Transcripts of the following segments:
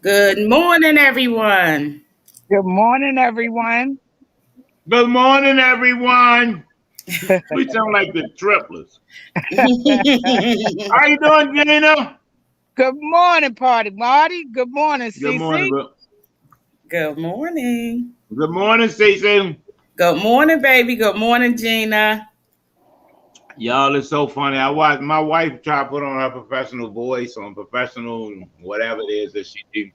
Good morning, everyone. Good morning, everyone. Good morning, everyone. We sound like the triplets. How you doing, Gina? Good morning, Party Marty. Good morning, Good morning, Cece. bro. Good morning. Good morning, Stacey. Good morning, baby. Good morning, Gina. Y'all, it's so funny. I watched my wife try to put on her professional voice, on professional whatever it is that she do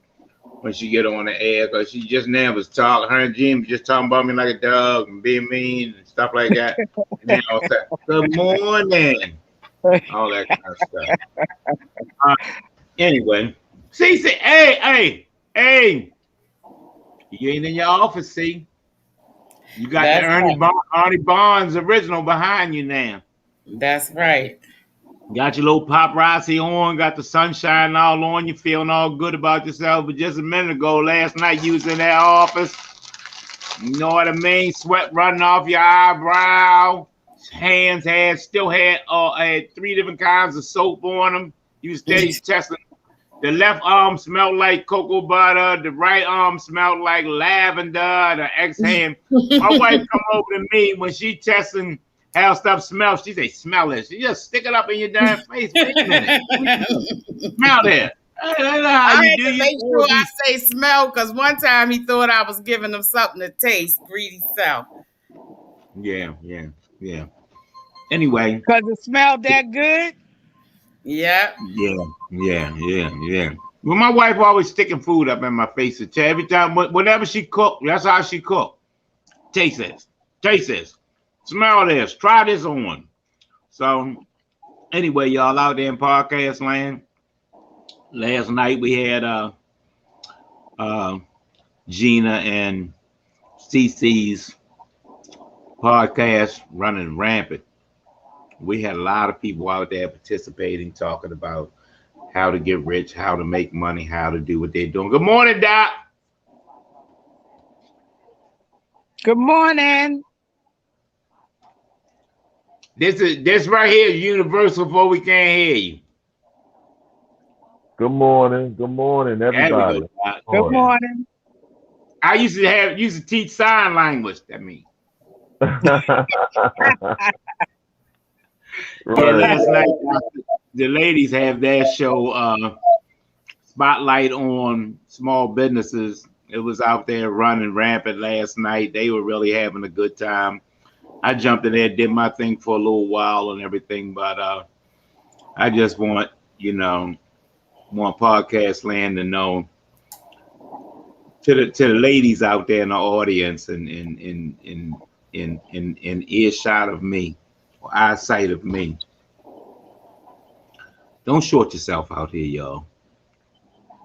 when she get on the air, because she just now was talking. Her and Jim was just talking about me like a dog and being mean and stuff like that. And then all said, "Good morning," all that kind of stuff. Uh, anyway, Cece, hey, you ain't in your office, see? You got the That's right. Ernie Barnes original behind you now. That's right. Got your little paparazzi on, got the sunshine all on you, feeling all good about yourself. But just a minute ago, last night, you was in that office. You know what I mean? Sweat running off your eyebrow. Hands had three different kinds of soap on them. You was steady testing. The left arm smelled like cocoa butter. The right arm smelled like lavender. The ex hand. My wife come over to me when she testing how stuff smells. She say, "Smell it." She just stick it up in your damn face. Wait a minute. Smell that. Hey, that's how I you had do. to You make sure supposed to I be. say smell because one time he thought I was giving him something to taste. Greedy self. Yeah. Anyway, Because it smelled that good. Yep. yeah. Well, my wife always sticking food up in my face. Every time, whenever she cook, that's how she cook. Taste this. Taste this. Smell this. Try this on. So anyway, y'all out there in podcast land. Last night we had uh Gina and CC's podcast running rampant. We had a lot of people out there participating, talking about how to get rich, how to make money, how to do what they're doing. Good morning, Doc. Good morning. This right here is universal for we can't hear you. Good morning, There we go, everybody. Doc. Good Morning. morning. I used to teach sign language. That means. Yeah, Right. last night the ladies have their show spotlight on small businesses. It was out there running rampant last night. They were really having a good time. I jumped in there, did my thing for a little while and everything, but I just want podcast land to know to the ladies out there in the audience and in earshot of me or eyesight of me. Don't short yourself out here, y'all.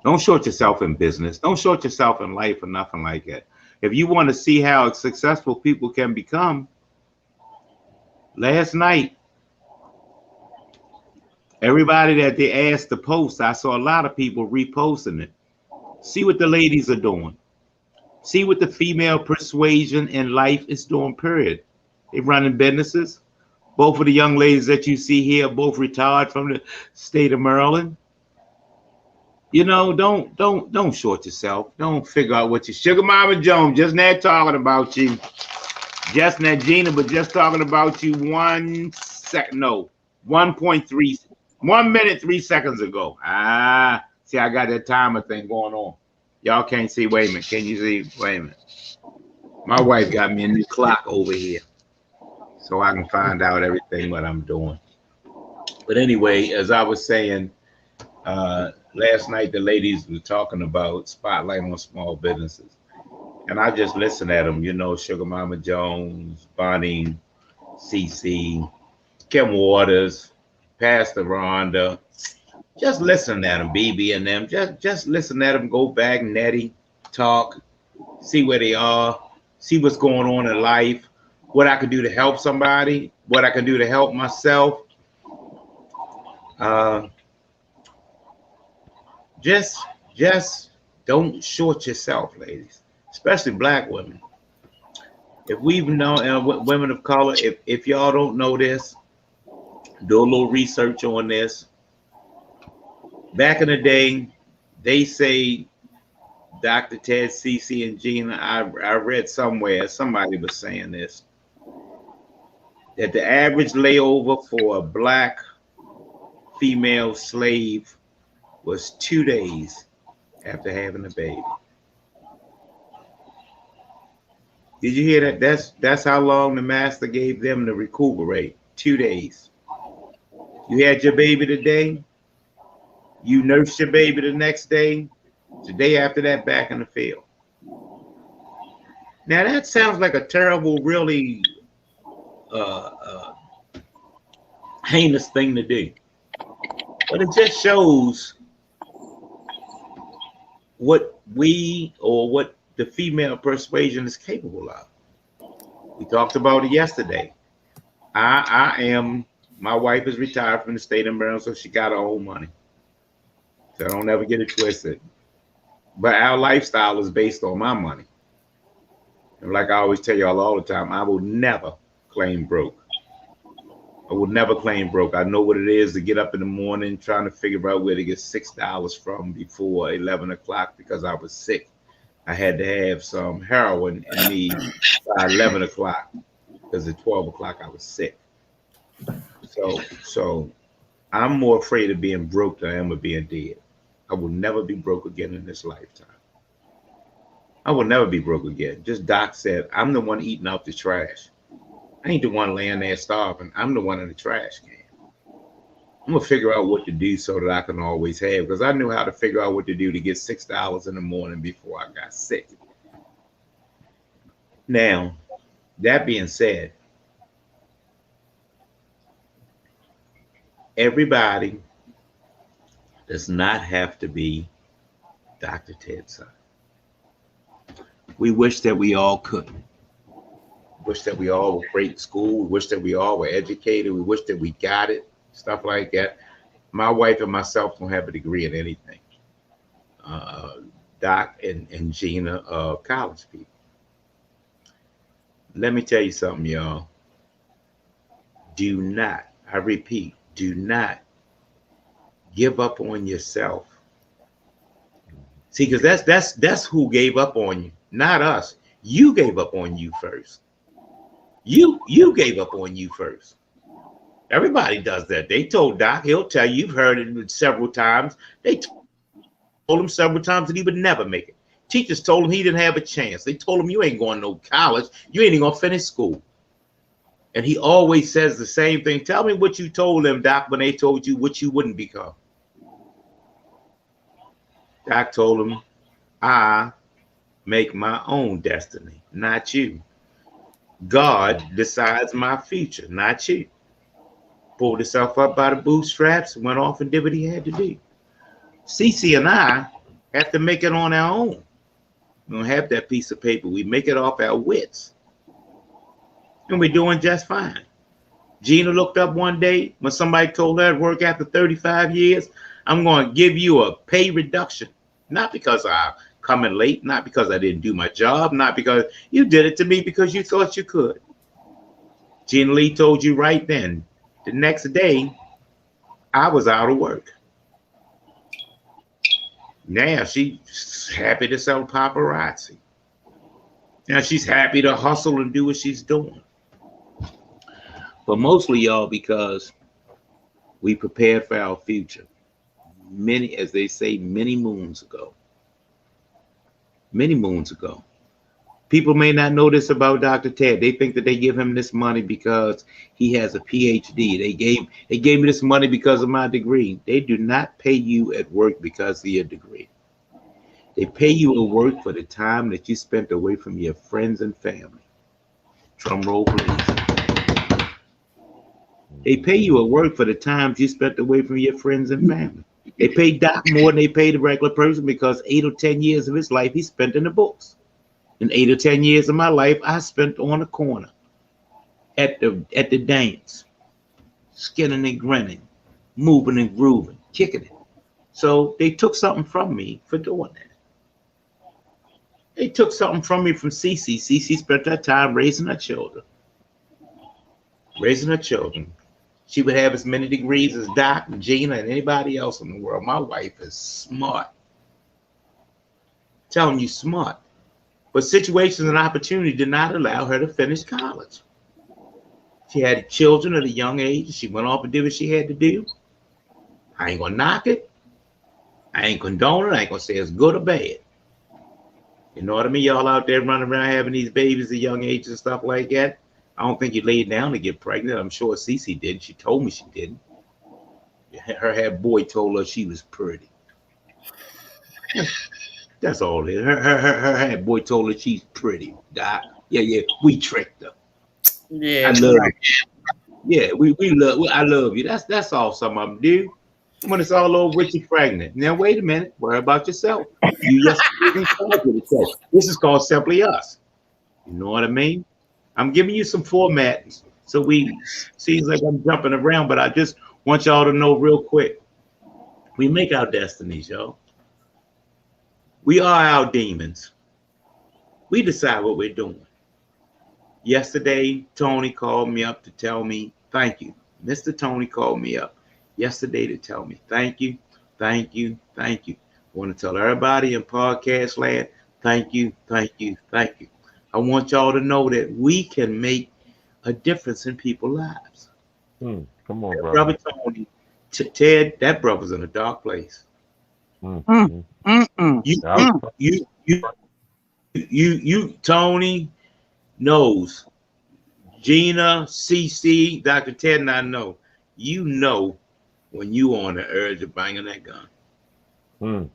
Don't short yourself in business. Don't short yourself in life or nothing like that. If you want to see how successful people can become, last night, everybody that they asked to post, I saw a lot of people reposting it. See what the ladies are doing. See what the female persuasion in life is doing, period. They're running businesses. Both of the young ladies that you see here, both retired from the state of Maryland. Don't short yourself. Don't figure out what you Sugar Mama Jones just now talking about you. Just now Gina, but just talking about you 1 second. No, 1.3 1 minute 3 seconds ago. See, I got that timer thing going on. Y'all can't see. Wait a minute. Can you see? Wait a minute. My wife got me a new clock over here. So I can find out everything what I'm doing. But anyway, as I was saying, last night the ladies were talking about spotlight on small businesses, and I just listened at them. Sugar Mama Jones, Bonnie, CC, Kim Waters, Pastor Rhonda. Just listen at them, BB and them. Just listen at them. Go back, Nettie, talk, see where they are, see what's going on in life, what I could do to help somebody, what I can do to help myself. Uh, just don't short yourself, ladies, especially black women. If we've known women of color, if y'all don't know this, do a little research on this. Back in the day, they say Dr. Ted, Cece, and Gina, I read somewhere, somebody was saying this, that the average layover for a black female slave was 2 days after having a baby. Did you hear that? That's how long the master gave them to recuperate. 2 days. You had your baby today, you nursed your baby the next day, the day after that, back in the field. Now that sounds like a terrible, really heinous thing to do. But it just shows what we, or what the female persuasion is capable of. We talked about it yesterday. My wife is retired from the state of Maryland, so she got her own money. So don't ever get it twisted. But our lifestyle is based on my money. And like I always tell y'all all the time, I will never claim broke. I will never claim broke. I know what it is to get up in the morning trying to figure out where to get $6 from before 11 o'clock because I was sick. I had to have some heroin in me by 11 o'clock because at 12 o'clock I was sick. So I'm more afraid of being broke than I am of being dead. I will never be broke again in this lifetime. I will never be broke again. Just Doc said, I'm the one eating out the trash. I ain't the one laying there starving. I'm the one in the trash can. I'm gonna figure out what to do so that I can always have, because I knew how to figure out what to do to get $6 in the morning before I got sick. Now, that being said, everybody does not have to be Dr. Ted's son. We wish that we all could. Wish that we all were great in school. We wish that we all were educated. We wish that we got it, stuff like that. My wife and myself don't have a degree in anything. Doc and Gina are college people. Let me tell you something, y'all. Do not, I repeat, do not give up on yourself. See, because that's who gave up on you, not us. You gave up on you first. You gave up on you first. Everybody does that. They told Doc, he'll tell you, you've heard it several times. They told him several times that he would never make it. Teachers told him he didn't have a chance. They told him you ain't going to no college. You ain't even going to finish school. And he always says the same thing. Tell me what you told them, Doc, when they told you what you wouldn't become. Doc told him, I make my own destiny, not you. God decides my future, not you. Pulled himself up by the bootstraps, went off and did what he had to do. Cece and I have to make it on our own. We don't have that piece of paper. We make it off our wits. And we're doing just fine. Gina looked up one day when somebody told her to work after 35 years, I'm going to give you a pay reduction. Not because I'm coming late, not because I didn't do my job, not because you did it to me because you thought you could. Gina Lee told you right then. The next day, I was out of work. Now she's happy to sell paparazzi. Now she's happy to hustle and do what she's doing. But mostly, y'all, because we prepared for our future. Many, as they say, many moons ago. Many moons ago. People may not know this about Dr. Ted. They think that they give him this money because he has a PhD. They gave me this money because of my degree. They do not pay you at work because of your degree. They pay you at work for the time that you spent away from your friends and family. Drum roll, please. They pay you at work for the times you spent away from your friends and family. They pay Doc more than they pay the regular person because 8 or 10 years of his life he spent in the books. And 8 or 10 years of my life I spent on the corner at the dance, skinning and grinning, moving and grooving, kicking it. So they took something from me for doing that. They took something from me from Cece. Cece spent her time raising her children. Raising her children. She would have as many degrees as Doc and Gina and anybody else in the world. My wife is smart. telling you smart. But situations and opportunity did not allow her to finish college. She had children at a young age. She went off and did what she had to do. I ain't gonna knock it. I ain't condone it. I ain't gonna say it's good or bad. You know what I mean? Y'all out there running around having these babies at young age and stuff like that. I don't think you laid down to get pregnant. I'm sure Cece did. She told me she didn't. Her head boy told her she was pretty. That's all it is. Her head boy told her she's pretty. Doc. Yeah. We tricked her. Yeah. I love you. Yeah, we love. I love you. That's all some of them do. When it's all over with, you pregnant. Now wait a minute. Worry about yourself. You just in charge of yourself. This is called Simply Us. You know what I mean? I'm giving you some formats. So seems like I'm jumping around, but I just want y'all to know real quick. We make our destinies, y'all. We are our demons. We decide what we're doing. Yesterday, Tony called me up to tell me thank you. Mr. Tony called me up yesterday to tell me thank you. I want to tell everybody in podcast land, thank you. I want y'all to know that we can make a difference in people's lives. Come on, brother Tony, Ted, that brother's in a dark place. You, Tony knows. Gina, CC, Dr. Ted, and I know. You know when you on the urge of banging that gun.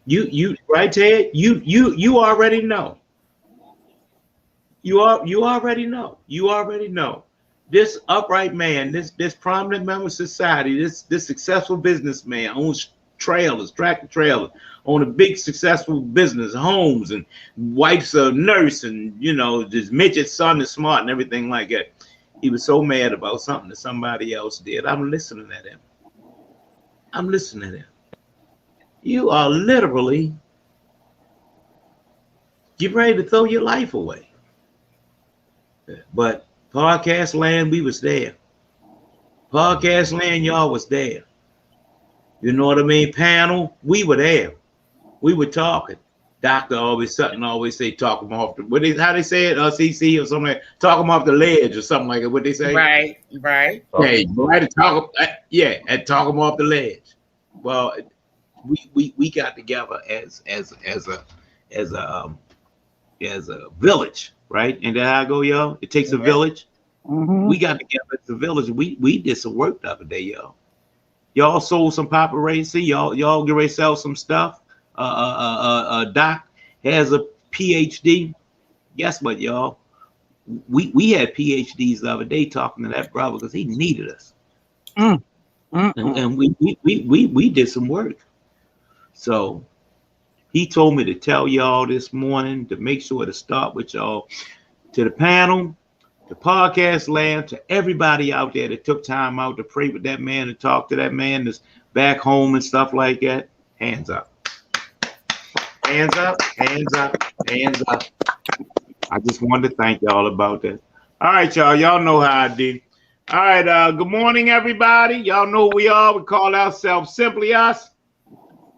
You right, Ted? You already know. You already know. You already know. This upright man, this prominent member of society, this successful businessman owns trailers, tractor trailers, own a big successful business, homes, and wife's a nurse, and this midget son is smart and everything like that. He was so mad about something that somebody else did. I'm listening at him. You are literally getting ready to throw your life away. But podcast land, we was there. Podcast land, y'all was there. You know what I mean? Panel, we were there. We were talking. Doctor always say, talk them off the, how they say it, CC or something like, talk them off the ledge or something like that. What they say? Right. Hey, right, talk them off the ledge. Well, we got together as a village, right? And there I go, y'all. It takes a village. Mm-hmm. We got together as a village. We did some work the other day, y'all. Y'all sold some paparazzi. Y'all get ready to sell some stuff. Doc has a PhD. Guess what, y'all? We had PhDs the other day talking to that brother because he needed us. And we did some work. So he told me to tell y'all this morning to make sure to start with y'all, to the panel, the podcast land, to everybody out there that took time out to pray with that man and talk to that man that's back home and stuff like that. Hands up. Hands up. I just wanted to thank y'all about that. All right, y'all. Y'all know how I do. All right. Good morning, everybody. Y'all know who we are. We call ourselves Simply Us.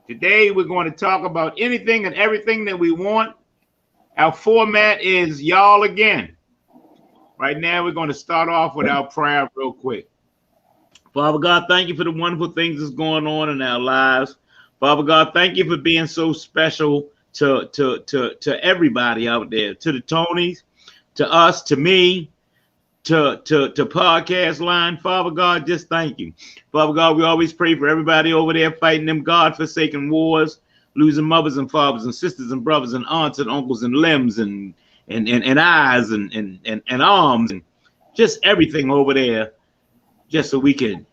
Today, we're going to talk about anything and everything that we want. Our format is y'all again. Right now, we're going to start off with our prayer real quick. Father God, thank you for the wonderful things that's going on in our lives. Father God, thank you for being so special to everybody out there, to the Tonys, to us, to me, to podcast line. Father God, just thank you. Father God, we always pray for everybody over there fighting them God-forsaken wars, losing mothers and fathers and sisters and brothers and aunts and uncles and limbs and eyes and arms and just everything over there, just so we can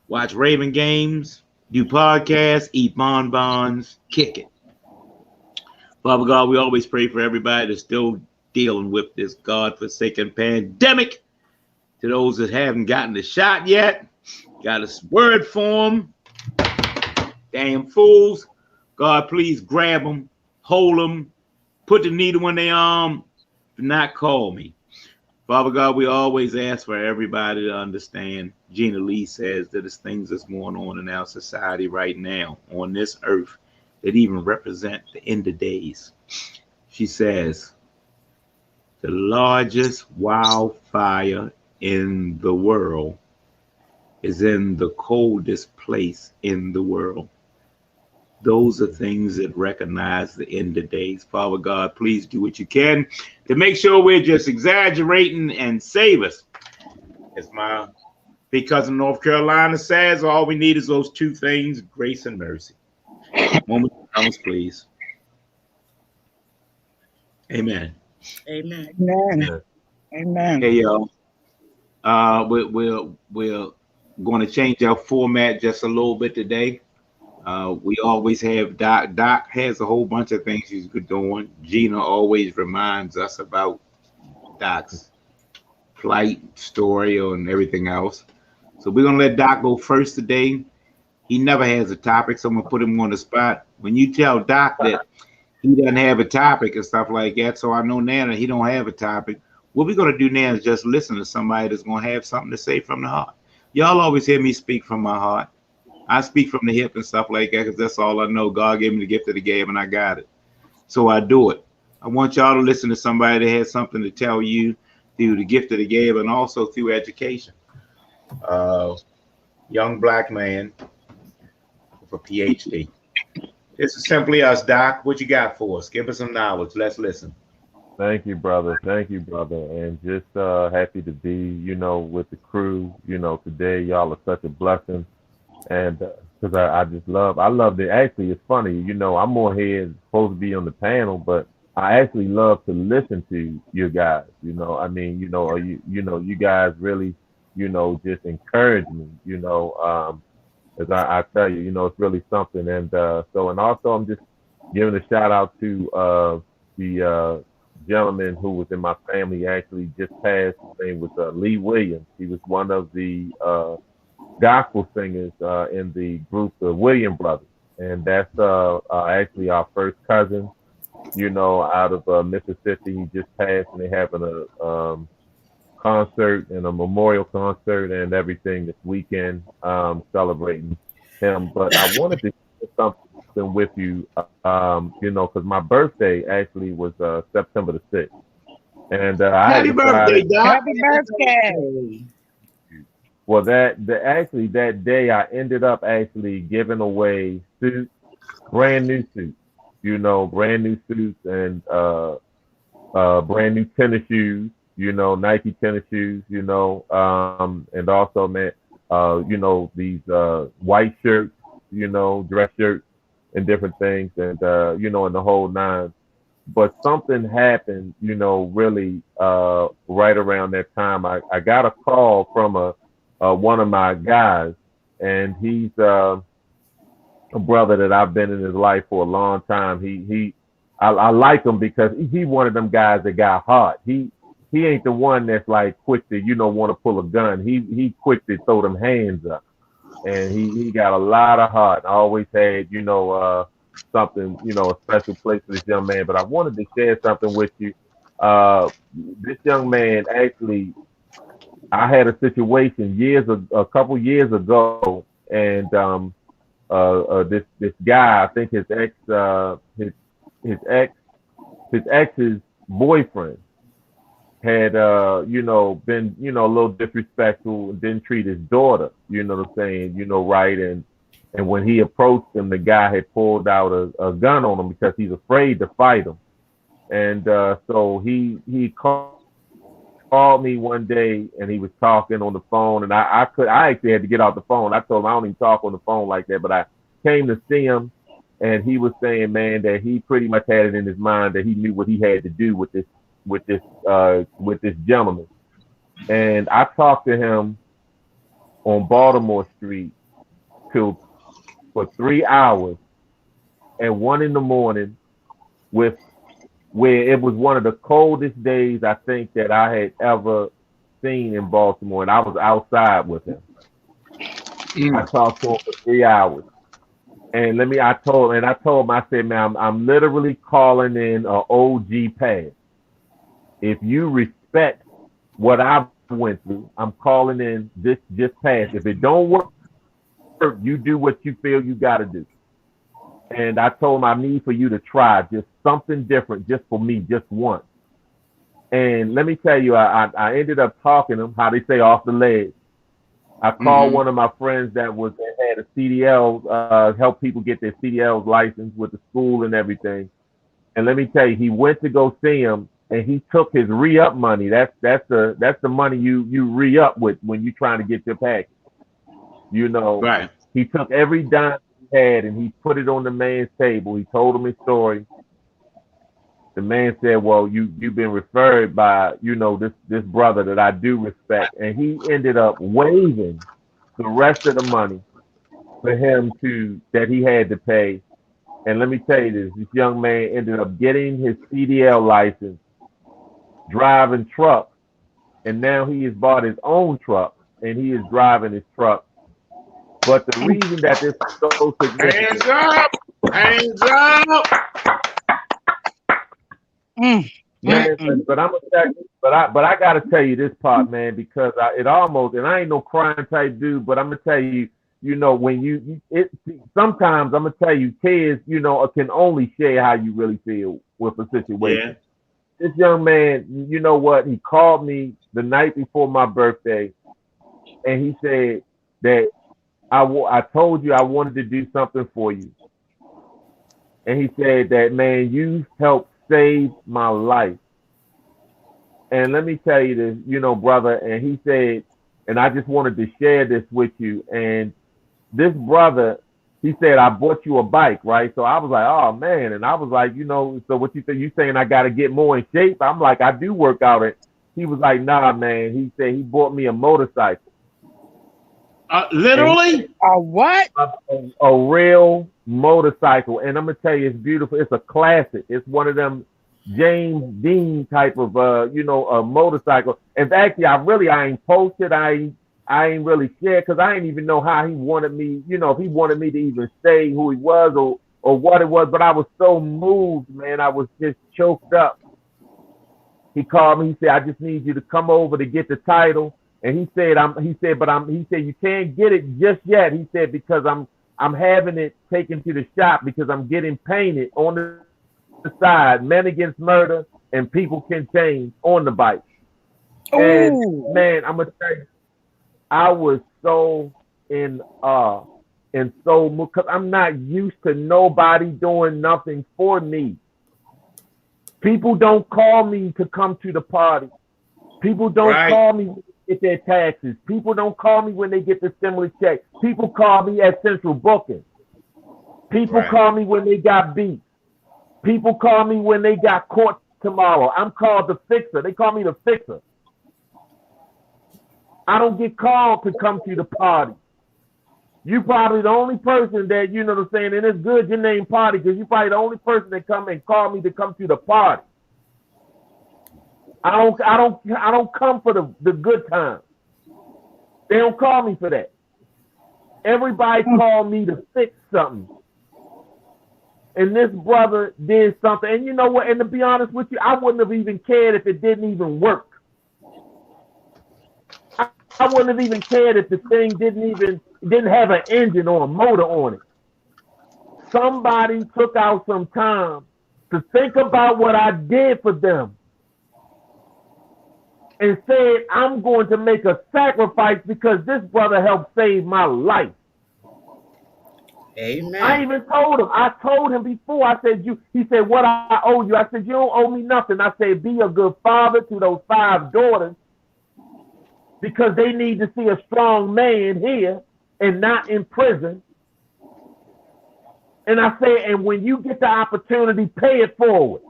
watch Raven games, do podcasts, eat bonbons, kick it. Father God, we always pray for everybody that's still dealing with this God-forsaken pandemic. To those that haven't gotten the shot yet, got a word for them. Damn fools. God, please grab them, hold them, put the needle in their arm, do not call me. Father God, we always ask for everybody to understand. Gina Lee says that there's things that's going on in our society right now on this earth that even represent the end of days. She says, the largest wildfire in the world is in the coldest place in the world. Those are things that recognize the end of days. Father God, please do what you can to make sure we're just exaggerating and save us. As my big cousin North Carolina says, all we need is those two things, grace and mercy. Moment of silence, please. Amen. Amen. Amen. Amen. Hey, y'all. We're going to change our format just a little bit today. We always have Doc. Doc has a whole bunch of things she's doing. Gina always reminds us about Doc's flight story and everything else. So we're going to let Doc go first today. He never has a topic, so I'm going to put him on the spot. When you tell Doc that he doesn't have a topic and stuff like that, so I know now that he don't have a topic, what we're going to do now is just listen to somebody that's going to have something to say from the heart. Y'all always hear me speak from my heart. I speak from the hip and stuff like that because that's all I know. God gave me the gift of the gab and I got it. So I do it. I want y'all to listen to somebody that has something to tell you through the gift of the gab and also through education. Young black man with a PhD. This is simply us, Doc. What you got for us? Give us some knowledge. Let's listen. Thank you, brother. Thank you, brother. And just happy to be, with the crew. Today y'all are such a blessing. And because I love it. Actually, it's funny, I'm more here supposed to be on the panel, but I actually love to listen to you guys. You guys really, just encourage me, as I tell you, it's really something. And and also I'm just giving a shout out to the gentleman who was in my family, actually just passed. His name was Lee Williams. He was one of the gospel singers in the group, the Williams Brothers, and that's actually our first cousin, out of Mississippi. He just passed, and they're having a concert and a memorial concert and everything this weekend, celebrating him. But I wanted to share something with you, because my birthday actually was September the 6th, and Happy birthday, Doc. Happy birthday. Well, that day I ended up actually giving away suits, brand new suits, brand new suits and brand new tennis shoes, Nike tennis shoes, and also these white shirts, dress shirts and different things, and and the whole nine. But something happened, really right around that time. I got a call from one of my guys, and he's a brother that I've been in his life for a long time. I like him because he one of them guys that got heart. He ain't the one that's like quick to want to pull a gun. He quick to throw them hands up, and he got a lot of heart. I always had something a special place for this young man. But I wanted to share something with you. This young man actually, I had a situation a couple years ago, and this guy, I think his ex's boyfriend had been a little disrespectful and didn't treat his daughter, what I'm saying, right, and when he approached him, the guy had pulled out a gun on him because he's afraid to fight him, and so he called me one day, and he was talking on the phone, and I actually had to get off the phone. I told him I don't even talk on the phone like that, but I came to see him, and he was saying, man, that he pretty much had it in his mind that he knew what he had to do with this gentleman. And I talked to him on Baltimore Street for 3 hours at 1 a.m. where it was one of the coldest days I think that I had ever seen in Baltimore, and I was outside with him. I talked to him for 3 hours, and I told him, I said, man, I'm literally calling in an OG pass. If you respect what I went through, I'm calling in this just pass. If it don't work, you do what you feel you got to do. And I told him I need for you to try just something different, just for me, just once. And let me tell you, I ended up talking to him, how they say, off the ledge. I called one of my friends that had a CDL, help people get their CDL license with the school and everything. And let me tell you, he went to go see him, and he took his re-up money. That's the money you re-up with when you're trying to get your package. You know, Right. He took every dime he had and he put it on the man's table. He told him his story. The man said, "Well, you've been referred by, this brother that I do respect," and he ended up waiving the rest of the money for him that he had to pay. And let me tell you this young man ended up getting his CDL license, driving trucks, and now he has bought his own truck and he is driving his truck. But the reason that this is so significant, Hands up! But I'm gonna tell you, but I gotta tell you this part, man, because and I ain't no crying type dude, but I'm gonna tell you, when sometimes I'm gonna tell you, kids, can only share how you really feel with a situation. Yeah. This young man, you know what? He called me the night before my birthday, and he said that I told you I wanted to do something for you, and he said that, man, you helped save my life. And let me tell you this, brother, and he said, and I just wanted to share this with you. And this brother, he said, I bought you a bike, right? So I was like, oh man. And I was like, so what you say? You saying I got to get more in shape? I'm like, I do work out. And he was like, nah, man. He said he bought me a motorcycle. Literally? A what? A real motorcycle. And I'm gonna tell you, it's beautiful. It's a classic. It's one of them James Dean type of a motorcycle. And actually, I ain't posted. I ain't really shared because I didn't even know how he wanted me, if he wanted me to even say who he was or what it was. But I was so moved, man. I was just choked up. He called me. He said, I just need you to come over to get the title. And he said, you can't get it just yet. He said, because I'm having it taken to the shop because I'm getting painted on the side, Men Against Murder and People Can Change on the bike. Ooh. And man, I'm gonna tell you, I was so in awe and so moved because I'm not used to nobody doing nothing for me. People don't call me to come to the party. People don't call me when they get their taxes. People don't call me when they get the stimulus check. People call me at Central Booking. People call me when they got beat. People call me when they got court tomorrow. I'm called the fixer. They call me the fixer. I don't get called to come to the party. You probably the only person that, and it's good your name Party because you probably the only person that come and call me to come to the party. I don't come for the good times. They don't call me for that. Everybody called me to fix something. And this brother did something. And you know what? And to be honest with you, I wouldn't have even cared if it didn't even work. I wouldn't have even cared if the thing didn't have an engine or a motor on it. Somebody took out some time to think about what I did for them and said, I'm going to make a sacrifice because this brother helped save my life. Amen. I even told him. I told him before. I said, he said, what I owe you? I said, you don't owe me nothing. I said, be a good father to those 5 daughters because they need to see a strong man here and not in prison. And I said, and when you get the opportunity, pay it forward.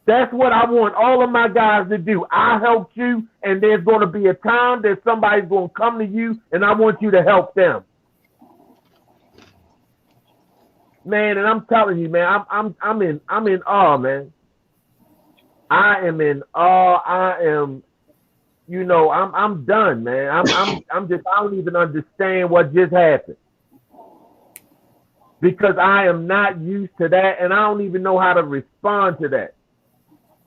That's what I want all of my guys to do. I helped you, and there's going to be a time that somebody's going to come to you, and I want you to help them. Man, and I'm telling you, man, I'm in awe, man. I am in awe. I am, I'm done, man. I don't even understand what just happened. Because I am not used to that, and I don't even know how to respond to that.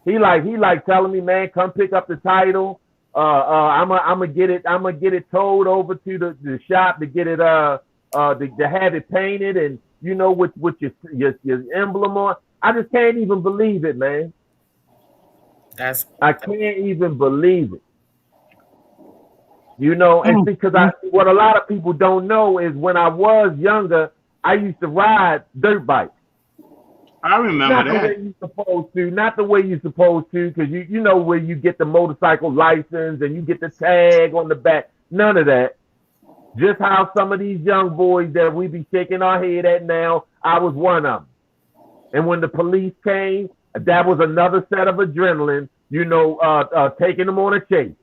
He like telling me, man, come pick up the title. I'm gonna get it towed over to the shop to get it to have it painted, and you know, with your emblem on. I just can't even believe it, man. I can't even believe it. You know, and because what a lot of people don't know is when I was younger, I used to ride dirt bikes. I remember not that. Not the way you're supposed to, not the way you're supposed to, because you know where you get the motorcycle license and you get the tag on the back. None of that. Just how some of these young boys that we be shaking our head at now, I was one of them. And when the police came, that was another set of adrenaline, you know, taking them on a chase.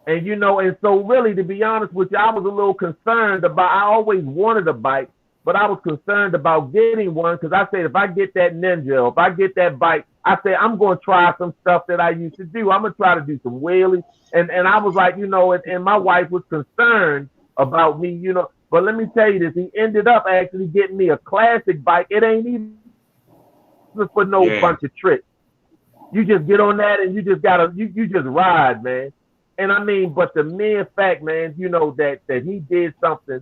And, you know, and so really, to be honest with you, I was a little concerned about, I always wanted a bike, but I was concerned about getting one because I said, if I get that Ninja, if I get that bike, I said, I'm going to try some stuff that I used to do. I'm going to try to do some wheelies. And I was like, you know, and my wife was concerned about me, you know. But let me tell you this, he ended up actually getting me a classic bike. It ain't even for no bunch of tricks. You just get on that and you just gotta, you just ride, man. And I mean, but the mere fact, man, you know, that he did something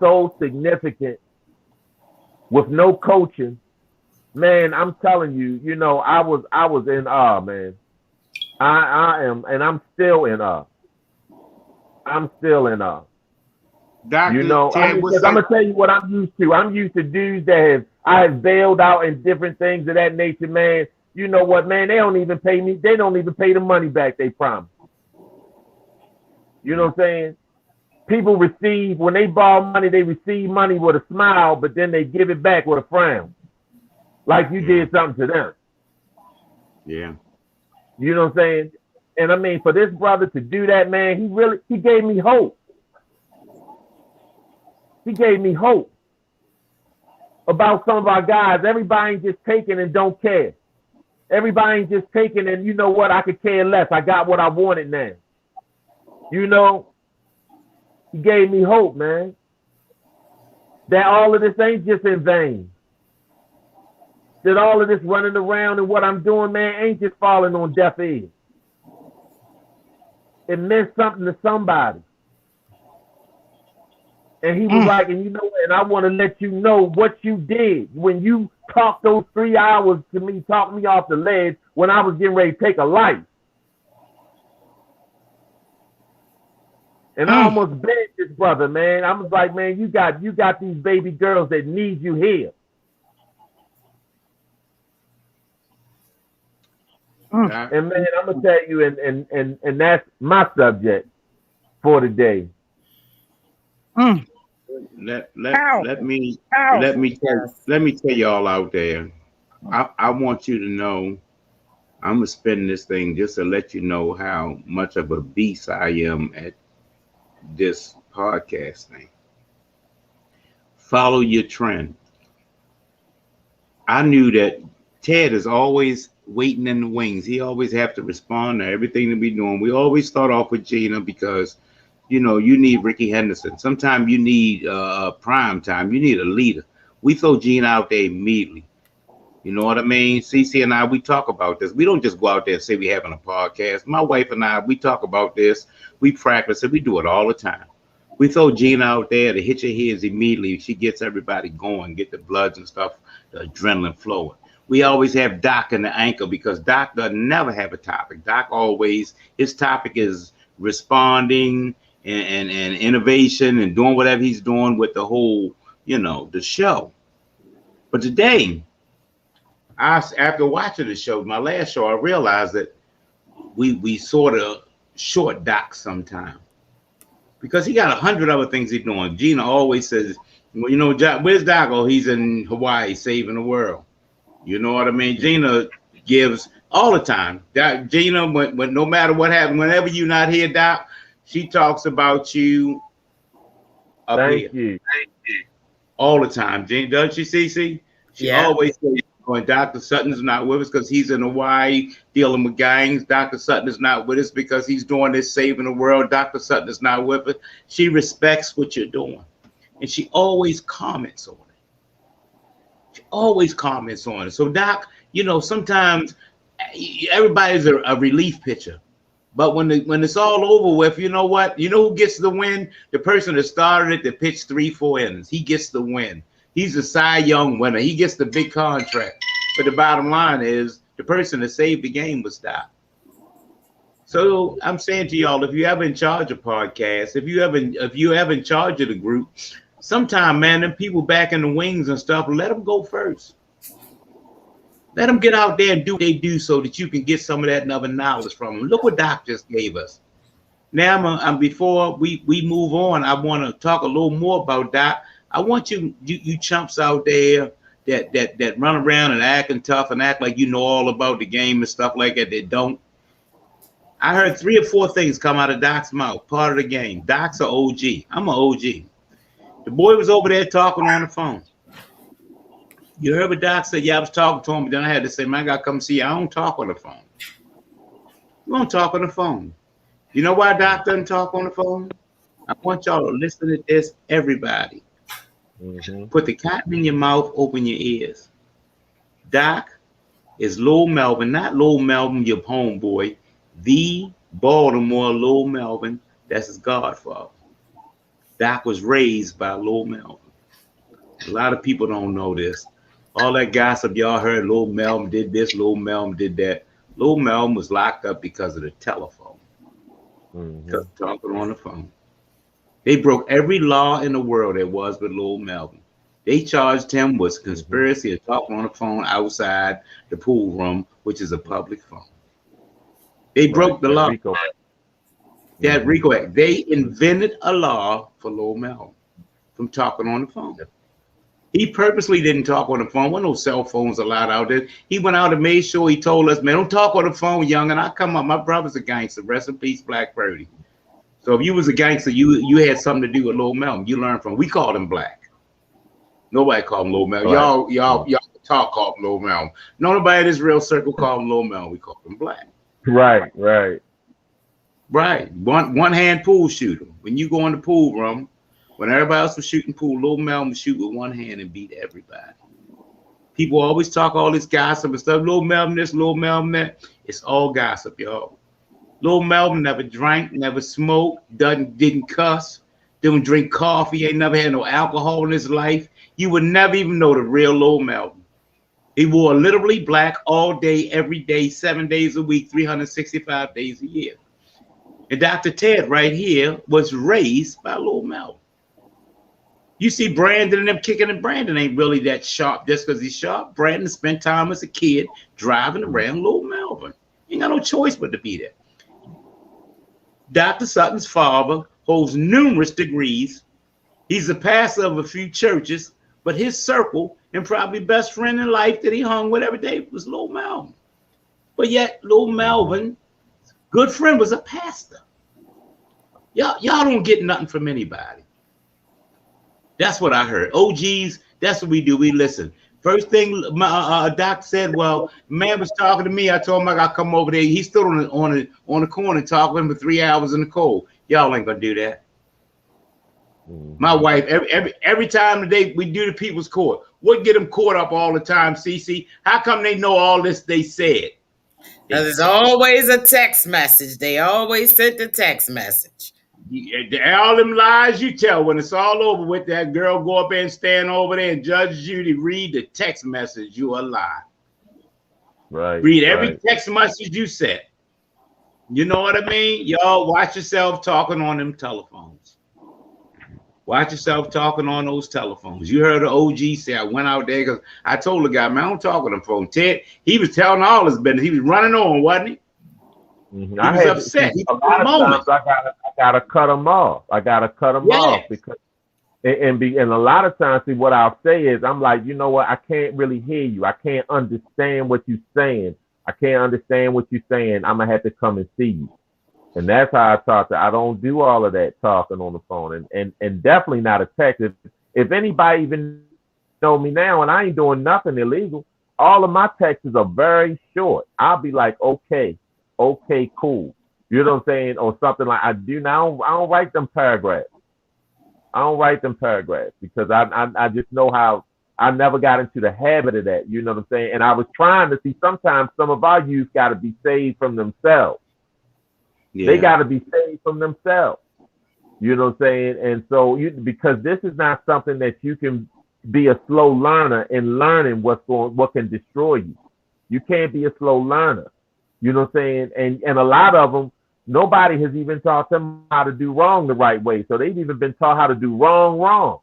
so significant with no coaching, man, I'm telling you, you know, I was in awe, man. I am, and I'm still in awe. I'm still in awe. Dr. You know, I'm gonna tell you what I'm used to. I'm used to dudes that I have bailed out in different things of that nature, man. You know what, man? They don't even pay me. They don't even pay the money back they promised. You know what I'm saying? People receive, when they borrow money, they receive money with a smile, but then they give it back with a frown. Like you did something to them. Yeah. You know what I'm saying? And I mean, for this brother to do that, man, he gave me hope. He gave me hope about some of our guys. Everybody ain't just taking and don't care. Everybody ain't just taking and you know what, I could care less. I got what I wanted now. You know, he gave me hope, man. That all of this ain't just in vain. That all of this running around and what I'm doing, man, ain't just falling on deaf ears. It meant something to somebody. And he was like, and you know, and I want to let you know what you did when you talked those 3 hours to me, talked me off the ledge when I was getting ready to take a life. And I almost begged this brother, man. I was like, man, you got these baby girls that need you here. And man, I'm gonna tell you, and that's my subject for today. Let me tell y'all out there. I want you to know. I'm gonna spin this thing just to let you know how much of a beast I am at this podcast thing. Follow your trend. I knew that Ted is always waiting in the wings. He always have to respond to everything that we doing. We always start off with Gina because, you know, you need Ricky Henderson. Sometimes you need prime time. You need a leader. We throw Gina out there immediately. You know what I mean? CC and I, we talk about this. We don't just go out there and say we having a podcast. My wife and I, we talk about this. We practice it. We do it all the time. We throw Gina out there to hit your heads immediately. She gets everybody going, get the bloods and stuff, the adrenaline flowing. We always have Doc in the anchor because Doc doesn't never have a topic. Doc always, his topic is responding and innovation and doing whatever he's doing with the whole, you know, the show. But today, after watching the show, my last show, I realized that we sort of short Doc sometimes because he got 100 other things he's doing. Gina always says, well, you know, where's Doc? Oh, he's in Hawaii saving the world. You know what I mean? Gina gives all the time. Gina, when no matter what happens, whenever you're not here, Doc, she talks about you up Thank here. you. All the time. Gina, does she, CC? She always says, when Dr. Sutton's not with us because he's in Hawaii dealing with gangs. Dr. Sutton is not with us because he's doing this saving the world. Dr. Sutton is not with us. She respects what you're doing. And she always comments on it. She always comments on it. So, Doc, you know, sometimes everybody's a relief pitcher. But when it's all over with, you know what? You know who gets the win? The person that started it, that pitched 3-4 innings. He gets the win. He's a Cy Young winner. He gets the big contract. But the bottom line is the person that saved the game was Doc. So I'm saying to y'all, if you're ever in charge of podcasts, if you ever in charge of the group, sometime, man, them people back in the wings and stuff, let them go first. Let them get out there and do what they do so that you can get some of that other knowledge from them. Look what Doc just gave us. Now, before we move on, I want to talk a little more about Doc. I want you chumps out there that run around and acting tough and act like you know all about the game and stuff like that. They don't. I heard 3 or 4 things come out of Doc's mouth, part of the game. Doc's an OG. I'm an OG. The boy was over there talking on the phone. You heard what Doc said? Yeah, I was talking to him, but then I had to say, man, I got to come see you. I don't talk on the phone. You don't talk on the phone. You know why Doc doesn't talk on the phone? I want y'all to listen to this, everybody. Mm-hmm. Put the cotton in your mouth, open your ears. Doc is Lil Melvin, not Lil Melvin, your homeboy. The Baltimore Lil Melvin, that's his godfather. Doc was raised by Lil Melvin. A lot of people don't know this. All that gossip y'all heard, Lil Melvin did this, Lil Melvin did that. Lil Melvin was locked up because of the telephone. Mm-hmm. Talking on the phone. They broke every law in the world there was with Lil Melvin. They charged him with conspiracy of talking on the phone outside the pool room, which is a public phone. They broke the law. That RICO Act. They invented a law for Lil Melvin from talking on the phone. He purposely didn't talk on the phone. There were no cell phones allowed out there. He went out and made sure he told us, man, don't talk on the phone, young. And I come up, my brother's a gangster. Rest in peace, Black Birdie. So if you was a gangster, you had something to do with Lil Melvin. You learned from. We called him Black. Nobody called him Lil Melvin. Right. Y'all talk called him Lil Melvin. Nobody in this real circle called him Lil Melvin. We called him Black. Right. One hand pool shooter. When you go in the pool room, when everybody else was shooting pool, Lil Melvin would shoot with one hand and beat everybody. People always talk all this gossip and stuff. Lil Melvin this, Lil Melvin that. It's all gossip, y'all. Lil Melvin never drank, never smoked, didn't cuss, didn't drink coffee, ain't never had no alcohol in his life. You would never even know the real Lil Melvin. He wore literally black all day, every day, 7 days a week, 365 days a year. And Dr. Ted right here was raised by Lil Melvin. You see Brandon and them kicking, and Brandon ain't really that sharp just because he's sharp. Brandon spent time as a kid driving around Lil Melvin. He ain't got no choice but to be there. Dr. Sutton's father holds numerous degrees. He's a pastor of a few churches, but his circle and probably best friend in life that he hung with every day was Lil Melvin. But yet Lil Melvin's good friend was a pastor. Y'all don't get nothing from anybody. That's what I heard. OGs, that's what we do. We listen. First thing Doc said, well, man was talking to me. I told him I gotta come over there. He stood on the corner talking for 3 hours in the cold. Y'all ain't gonna do that. My wife, every time today we do the people's court. What get them caught up all the time, CC? How come they know all this they said? There's always a text message. They always sent the text message. All them lies you tell, when it's all over with, that girl go up there and stand over there and Judge Judy read the text message, you a lie. Right. Read every text message you sent. You know what I mean? Y'all watch yourself talking on them telephones. Watch yourself talking on those telephones. You heard the OG say, I went out there because I told the guy, man, I don't talk on the phone. Ted, he was telling all his business. He was running on, wasn't he? Mm-hmm. He was upset. A lot of times I gotta cut him off. I gotta cut him off because and a lot of times, see, what I'll say is, I'm like, you know what? I can't really hear you. I can't understand what you're saying. I can't understand what you're saying. I'm gonna have to come and see you. And that's how I talk to. I don't do all of that talking on the phone, and definitely not a text. If anybody even know me now, and I ain't doing nothing illegal, all of my texts are very short. I'll be like, okay, cool. You know what I'm saying, or something like I do now. I don't write them paragraphs. I don't write them paragraphs because I just know how. I never got into the habit of that. You know what I'm saying? And I was trying to see. Sometimes some of our youth got to be saved from themselves. Yeah. They got to be saved from themselves. You know what I'm saying? And so because this is not something that you can be a slow learner in learning what can destroy you. You can't be a slow learner. You know what I'm saying? And a lot of them, nobody has even taught them how to do wrong the right way. So they've even been taught how to do wrong.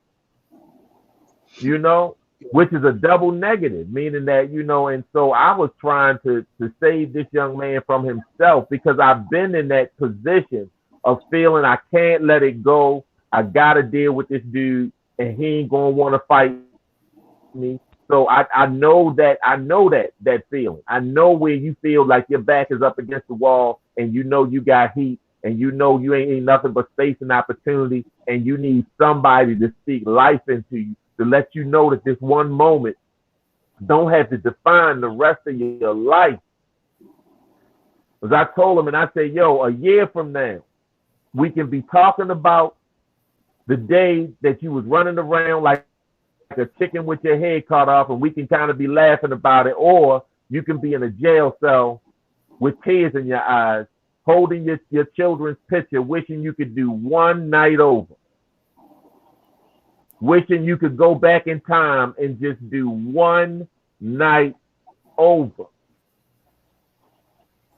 You know, which is a double negative, meaning that, you know, and so I was trying to save this young man from himself, because I've been in that position of feeling I can't let it go. I got to deal with this dude, and he ain't going to want to fight me. So I know that feeling. I know where you feel like your back is up against the wall, and you know you got heat, and you know you ain't nothing but space and opportunity, and you need somebody to speak life into you, to let you know that this one moment don't have to define the rest of your life. As I told him, and I said, yo, a year from now, we can be talking about the day that you was running around like a chicken with your head cut off, and we can kind of be laughing about it. Or you can be in a jail cell with tears in your eyes, holding your children's picture, wishing you could do one night over. Wishing you could go back in time and just do one night over.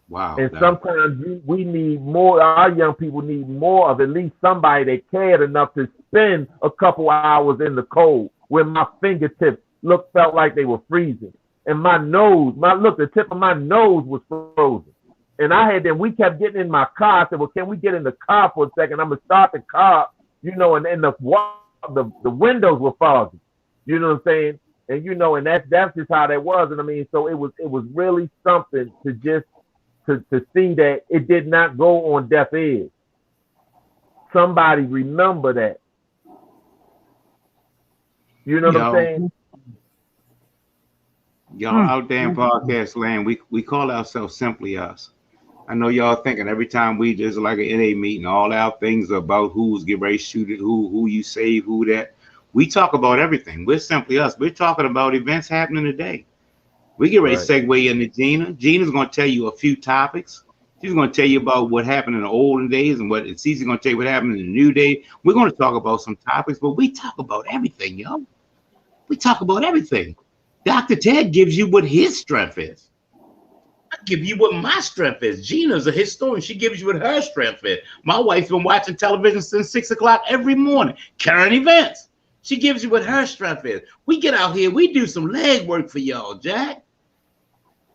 Wow. And sometimes we need more, our young people need more of at least somebody that cared enough to spend a couple hours in the cold where my fingertips felt like they were freezing. And my nose, the tip of my nose was frozen. And we kept getting in my car. I said, well, can we get in the car for a second? I'm going to start the car, you know, and the windows were foggy. You know what I'm saying? And, you know, and that's just how that was. And I mean, so it was really something to just, to see that it did not go on deaf ears. Somebody remember that. You know what I'm saying? Y'all out there in podcast land, we call ourselves Simply Us. I know y'all thinking every time we just like an NA meeting, all our things about who's getting ready to shoot it, who you save, who that. We talk about everything. We're Simply Us. We're talking about events happening today. We get ready to segue into Gina. Gina's going to tell you a few topics. She's going to tell you about what happened in the olden days, and Cece's going to tell you what happened in the new day. We're going to talk about some topics, but we talk about everything, yo. We talk about everything. Dr. Ted gives you what his strength is. I give you what my strength is. Gina's a historian. She gives you what her strength is. My wife's been watching television since 6 o'clock every morning. Current events. She gives you what her strength is. We get out here. We do some leg work for y'all, Jack.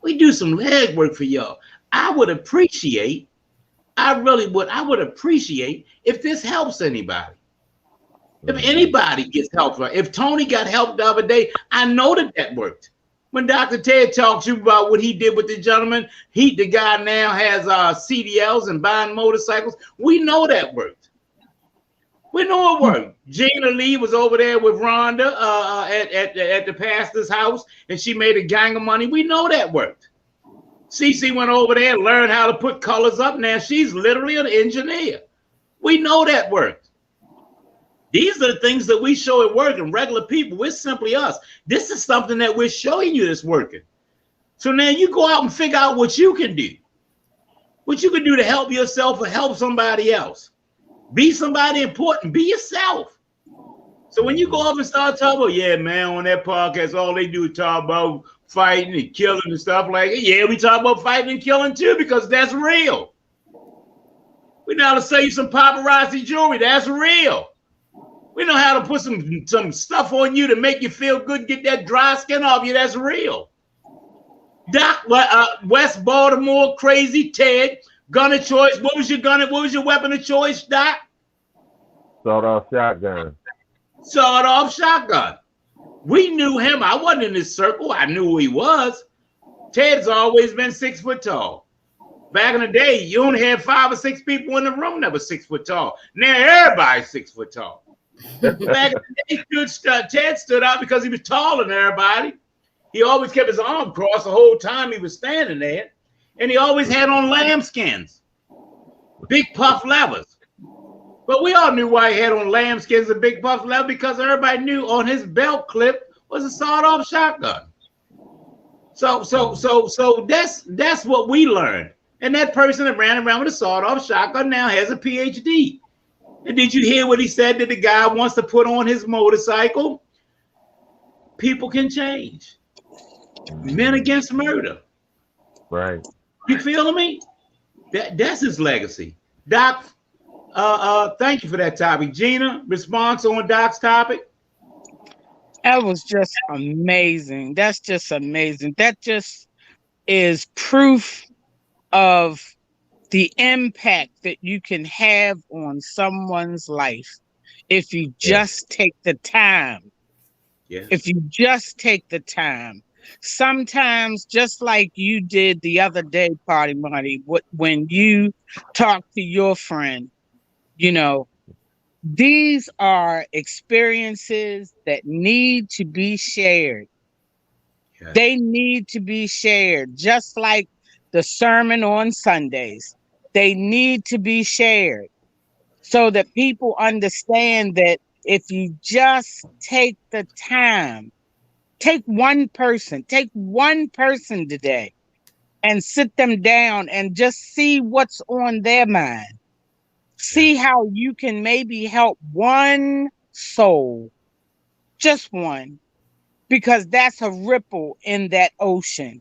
We do some leg work for y'all. I would appreciate if this helps anybody. If anybody gets help, if Tony got help the other day, I know that worked. When Dr. Ted talked to you about what he did with the gentleman, the guy now has CDLs and buying motorcycles. We know that worked. We know it worked. Gina Lee was over there with Rhonda at the pastor's house, and she made a gang of money. We know that worked. Cece went over there and learned how to put colors up. Now she's literally an engineer. We know that worked. These are the things that we show it working. Regular people, we're Simply Us. This is something that we're showing you that's working. So now you go out and figure out what you can do. What you can do to help yourself or help somebody else. Be somebody important. Be yourself. So when you go off and start talking about, yeah, man, on that podcast, all they do is talk about fighting and killing and stuff like that. Yeah, we talk about fighting and killing too, because that's real. We know how to sell you some paparazzi jewelry. That's real. We know how to put some stuff on you to make you feel good, get that dry skin off you. That's real. Doc, West Baltimore, Crazy Ted, gun of choice. What was your weapon of choice, Doc? Sawed-off shotgun. Sawed-off shotgun. We knew him. I wasn't in his circle. I knew who he was. Ted's always been 6 foot tall. Back in the day, you only had 5 or 6 people in the room that were 6 foot tall. Now everybody's 6 foot tall. Back in the day, Ted stood out because he was taller than everybody. He always kept his arm crossed the whole time he was standing there. And he always had on lambskins, big puff levers. But we all knew why he had on lambskins and big puff leather, because everybody knew on his belt clip was a sawed-off shotgun. So that's what we learned. And that person that ran around with a sawed-off shotgun now has a PhD. And did you hear what he said that the guy wants to put on his motorcycle? people can change. Men against murder. Right. You feel me? That's his legacy. Doc, thank you for that topic. Gina, response on Doc's topic? That was just amazing. That's just amazing. That just is proof of the impact that you can have on someone's life if you just take the time. Yeah. If you just take the time. Sometimes, just like you did the other day, Party Marty, when you talk to your friend, you know, these are experiences that need to be shared. Yeah. They need to be shared, just like the sermon on Sundays. They need to be shared so that people understand that if you just take the time, take one person today and sit them down and just see what's on their mind. See how you can maybe help one soul, just one, because that's a ripple in that ocean.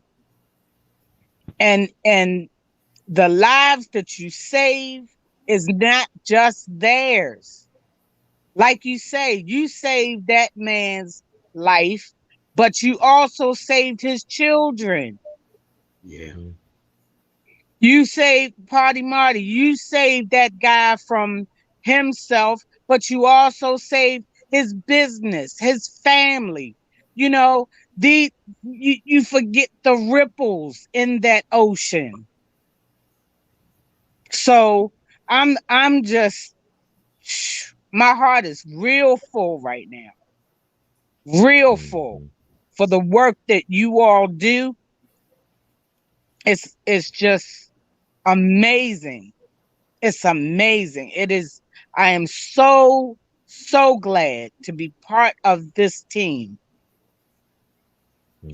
And the lives that you save is not just theirs. Like you say, you saved that man's life, but you also saved his children. Yeah. You saved Party Marty. You saved that guy from himself, but you also saved his business, his family. You know, you forget the ripples in that ocean. So I'm just, my heart is real full right now. Real full for the work that you all do. It's just amazing. It's amazing. It is. I am so glad to be part of this team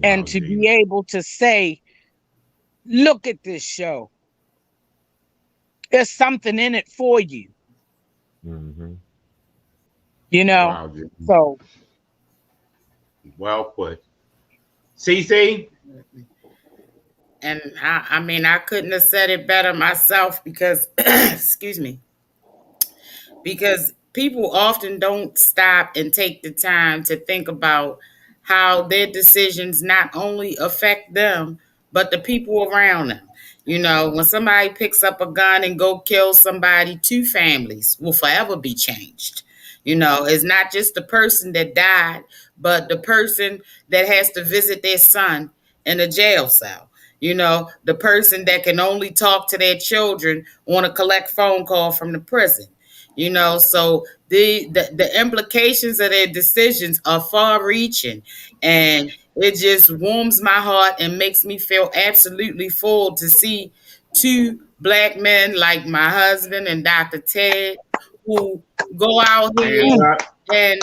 and to be able to say, look at this show. There's something in it for you. You know, Wow, so. Well put. CC? And I mean, I couldn't have said it better myself because, excuse me, because people often don't stop and take the time to think about how their decisions not only affect them, but the people around them. You know, when somebody picks up a gun and go kill somebody, 2 families will forever be changed. You know, it's not just the person that died, but the person that has to visit their son in a jail cell. You know, the person that can only talk to their children on a collect phone call from the prison. You know, so the implications of their decisions are far reaching, and it just warms my heart and makes me feel absolutely full to see 2 Black men like my husband and Dr. Ted who go out here and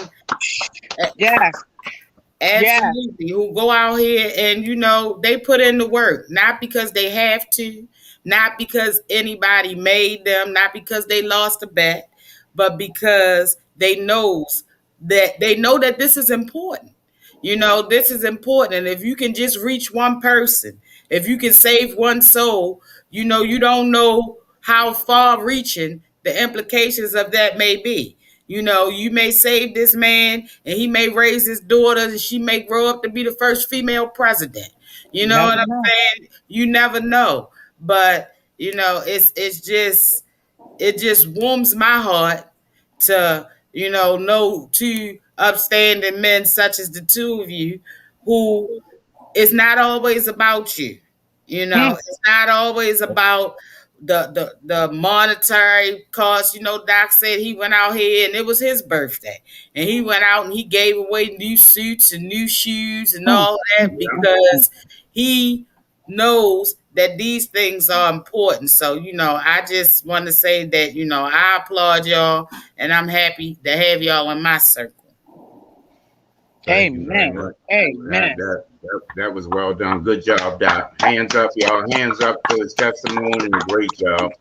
absolutely who go out here and, you know, they put in the work, not because they have to, not because anybody made them, not because they lost a bet, but because they know that this is important. You know, this is important. And if you can just reach one person, if you can save one soul, you know, you don't know how far reaching the implications of that may be. You know, you may save this man and he may raise his daughter and she may grow up to be the first female president. You know what I'm saying? You never know. But, you know, it just warms my heart to, you know 2 upstanding men such as the 2 of you who it's not always about you. You know, it's not always about the monetary cost. You know, Doc said he went out here and it was his birthday. And he went out and he gave away new suits and new shoes and all that because he knows that these things are important. So, you know, I just want to say that, you know, I applaud y'all and I'm happy to have y'all in my circle. Amen. Amen. That was well done. Good job, Doc. Hands up, y'all. Hands up for his testimony. Great job.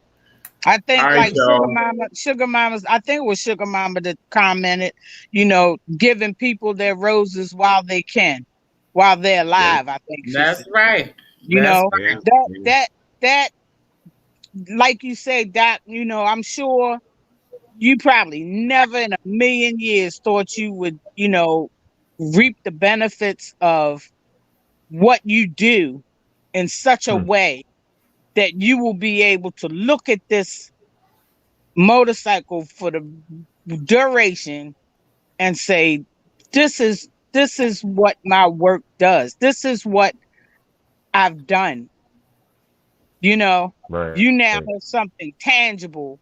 I think All right, like y'all. Sugar Mama's, I think it was Sugar Mama that commented, giving people their roses while they can, while they're Yeah, alive. I think she That's said, right. you That's know, yeah, that, yeah. that, that, like you say, Doc, I'm sure you probably never in a million years thought you would, reap the benefits of what you do in such a Hmm. way that you will be able to look at this motorcycle for the duration and say, this is what my work does. This is what I've done. You know, Right. you now have something tangible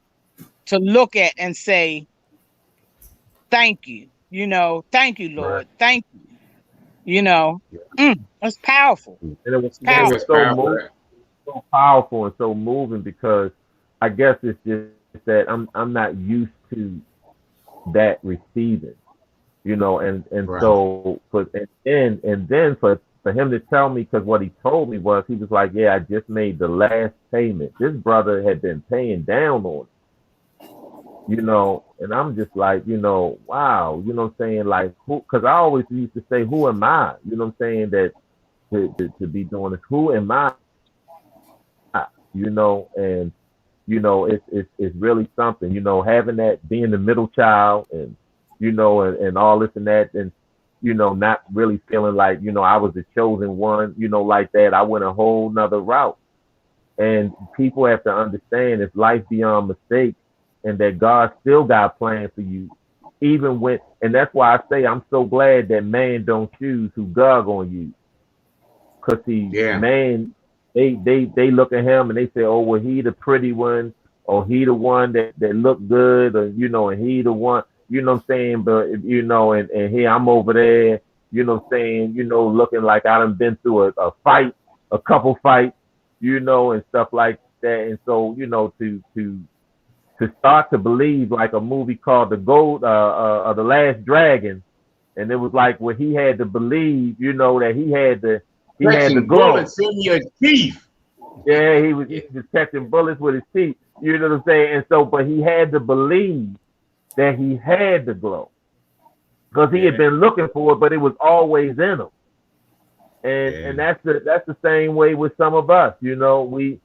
to look at and say, thank you. Thank you, Right. Lord. Thank you. You know, that's powerful. And it was It's it Yeah, was powerful. that's so powerful. moving, so powerful and so moving because I guess it's just that I'm not used to that receiving, and Right. so but and then for him to tell me because what he told me was he was like, yeah, I just made the last payment. This brother had been paying down on it, and I'm just like, wow, what I'm saying, like who? Because I always used to say, who am I? What I'm saying that to be doing this, who am I? And it's really something, having that being the middle child and and all this and that and not really feeling like, I was the chosen one, like that. I went a whole nother route. And people have to understand it's life beyond mistakes and that God still got a plan for you. Even when and that's why I say I'm so glad that man don't choose who God gonna use. Cause see, Yeah. man, they look at him and they say, oh, well, he the pretty one, or he the one that look good, or and he the one, what I'm saying. But and here I'm over there, what I'm saying, looking like I done been through a fight, a couple fights, and stuff like that. And so, to start to believe like a movie called The Last Dragon, and it was like where he had to believe, that he had the Catching glow. bullets in your teeth. Yeah, he was just catching bullets with his teeth. You know what I'm saying? And so, but he had to believe that he had the glow because he had Yeah. been looking for it, but it was always in him. And Yeah. and that's the same way with some of us. We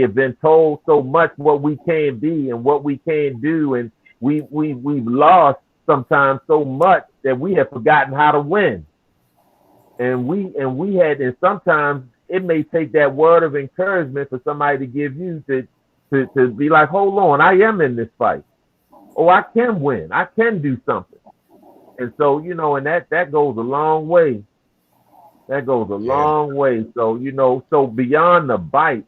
have been told so much what we can be and what we can do, and we've lost sometimes so much that we have forgotten how to win. And sometimes it may take that word of encouragement for somebody to give you to be like, hold on, I am in this fight. Oh, I can win. I can do something. And so, and that goes a long way. That goes a Yeah. long way. So, so beyond the bite,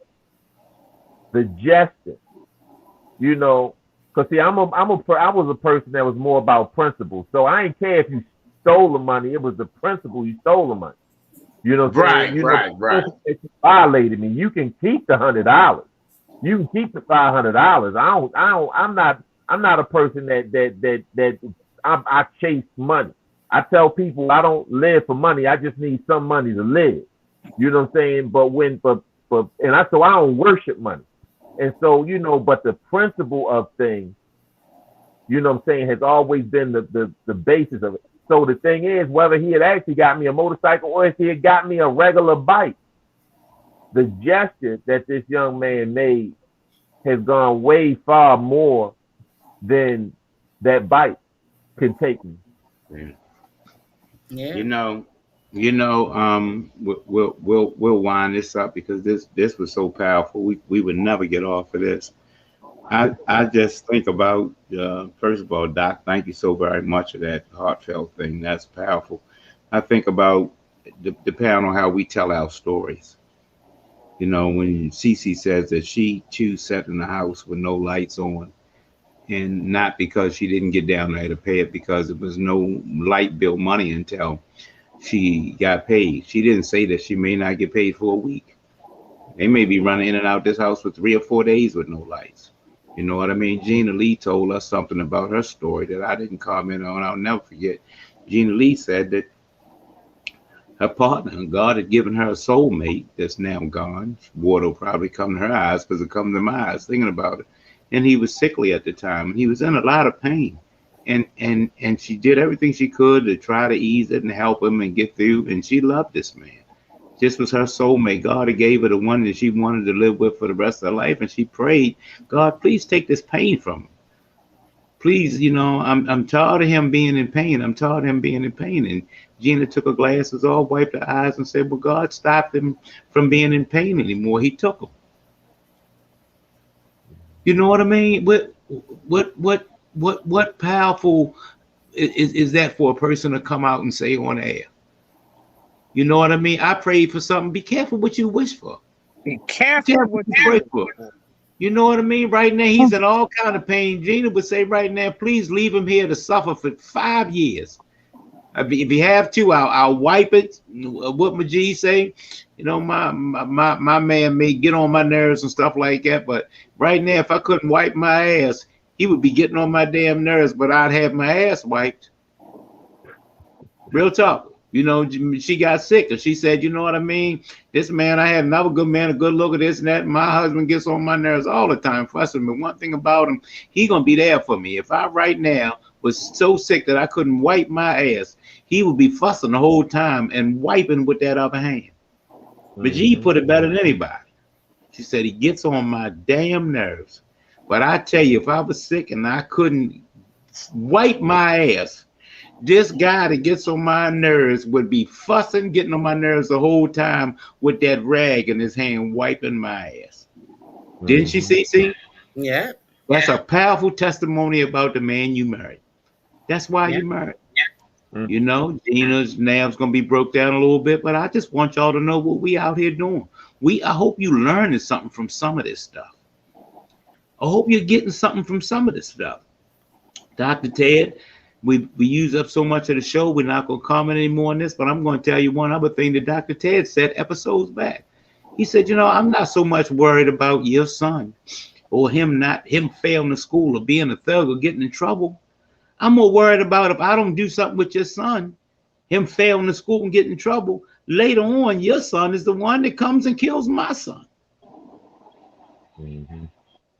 the gesture, because see, I was a person that was more about principles. So I didn't care if you stole the money. It was the principle you stole the money. You know what I'm saying? Right. If you violated me, you can keep the $100. You can keep the $500. I'm not a person that I chase money. I tell people I don't live for money. I just need some money to live. You know what I'm saying? So I don't worship money. And so, but the principle of things, what I'm saying, has always been the basis of it. So the thing is, whether he had actually got me a motorcycle or if he had got me a regular bike, the gesture that this young man made has gone way far more than that bike can take me. Yeah. Yeah. We'll wind this up because this was so powerful. We would never get off of this. I just think about first of all, Doc, thank you so very much for that heartfelt thing. That's powerful. I think about depending on how we tell our stories. When Cece says that she too sat in the house with no lights on, and not because she didn't get down there to pay it, because there was no light bill money until she got paid. She didn't say that she may not get paid for a week. They may be running in and out this house for 3 or 4 days with no lights. You know what I mean? Gina Lee told us something about her story that I didn't comment on. I'll never forget. Gina Lee said that her partner, and God had given her a soulmate that's now gone. Water will probably come to her eyes because it comes to my eyes thinking about it. And he was sickly at the time, and he was in a lot of pain. And she did everything she could to try to ease it and help him and get through. And she loved this man. This was her soulmate. God had gave her the one that she wanted to live with for the rest of her life. And she prayed, God, please take this pain from him. Please, I'm tired of him being in pain. I'm tired of him being in pain. And Gina took her glasses off, wiped her eyes, and said, well, God stopped him from being in pain anymore. He took him. You know what I mean? What powerful is that for a person to come out and say on air? You know what I mean? I prayed for something. Be careful what you wish for. Be careful what you pray for. You know what I mean? Right now, he's in all kind of pain. Gina would say right now, please leave him here to suffer for 5 years. If you have to, I'll wipe it. What Majid say? My man may get on my nerves and stuff like that. But right now, if I couldn't wipe my ass, he would be getting on my damn nerves. But I'd have my ass wiped. Real talk. She got sick and she said, you know what I mean? This man, I had another good man, a good look at this and that. My husband gets on my nerves all the time, fussing. But one thing about him, he going to be there for me. If I right now was so sick that I couldn't wipe my ass, he would be fussing the whole time and wiping with that other hand. But G put it better than anybody. She said, he gets on my damn nerves. But I tell you, if I was sick and I couldn't wipe my ass, this guy that gets on my nerves would be fussing, getting on my nerves the whole time with that rag in his hand, wiping my ass. Didn't she, CC? Yeah. That's a powerful testimony about the man you married. That's why you married. Yeah. Gina's nab's going to be broke down a little bit, but I just want y'all to know what we out here doing. I hope you learning something from some of this stuff. I hope you're getting something from some of this stuff. Dr. Ted, we use up so much of the show, we're not going to comment anymore on this, but I'm going to tell you one other thing that Dr. Ted said episodes back. He said, I'm not so much worried about your son or him failing the school or being a thug or getting in trouble. I'm more worried about if I don't do something with your son, him failing the school and getting in trouble. Later on, your son is the one that comes and kills my son. Mm-hmm.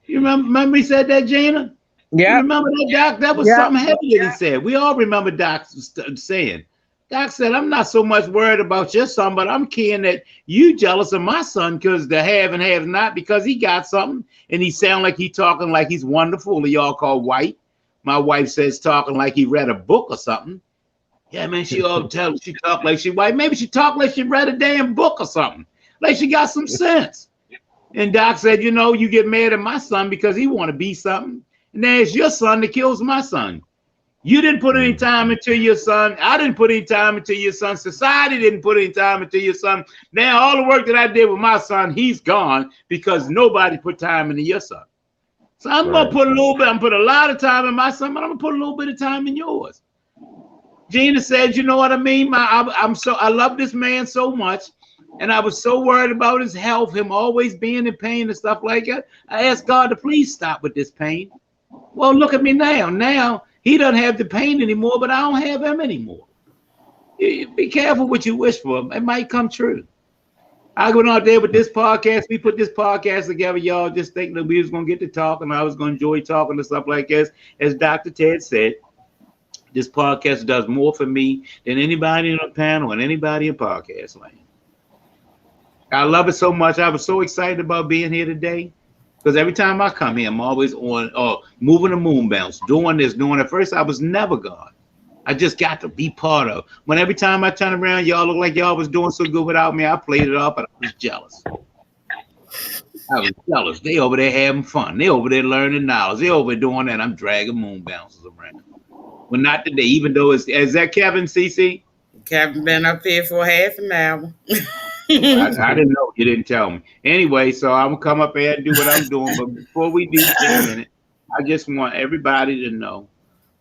You remember he said that, Gina? Yeah. You remember that, Doc? That was something heavy that he said. We all remember Doc saying. Doc said, I'm not so much worried about your son, but I'm caring that you jealous of my son because the have and have not, because he got something and he sound like he talking like he's wonderful, or y'all call white. My wife says talking like he read a book or something. Yeah, man, she talk like she white. Maybe she talk like she read a damn book or something. Like she got some sense. And Doc said, you get mad at my son because he want to be something. And there's your son that kills my son. You didn't put any time into your son. I didn't put any time into your son. Society didn't put any time into your son. Now all the work that I did with my son, he's gone because nobody put time into your son. So I'm going to put a lot of time in my son, but I'm going to put a little bit of time in yours. Gina said, you know what I mean? I love this man so much. And I was so worried about his health, him always being in pain and stuff like that. I asked God to please stop with this pain. Well, look at me now. Now he doesn't have the pain anymore, but I don't have him anymore. Be careful what you wish for. It might come true. I went out there with this podcast. We put this podcast together, y'all, just thinking that we was going to get to talk and I was going to enjoy talking and stuff like this. As Dr. Ted said, this podcast does more for me than anybody in a panel and anybody in podcast land. I love it so much. I was so excited about being here today. Because every time I come here, I'm always on moving the moon bounce, doing this, doing it. First, I was never gone. I just got to be part of. When every time I turn around, y'all look like y'all was doing so good without me. I played it up, and I was jealous. They over there having fun. They over there learning knowledge. They over there doing that. I'm dragging moon bounces around. Well, not today, even though is that Kevin, CC? Kevin been up here for half an hour. I didn't know. You didn't tell me. Anyway, so I'm going to come up here and do what I'm doing. But before we do that in a minute, I just want everybody to know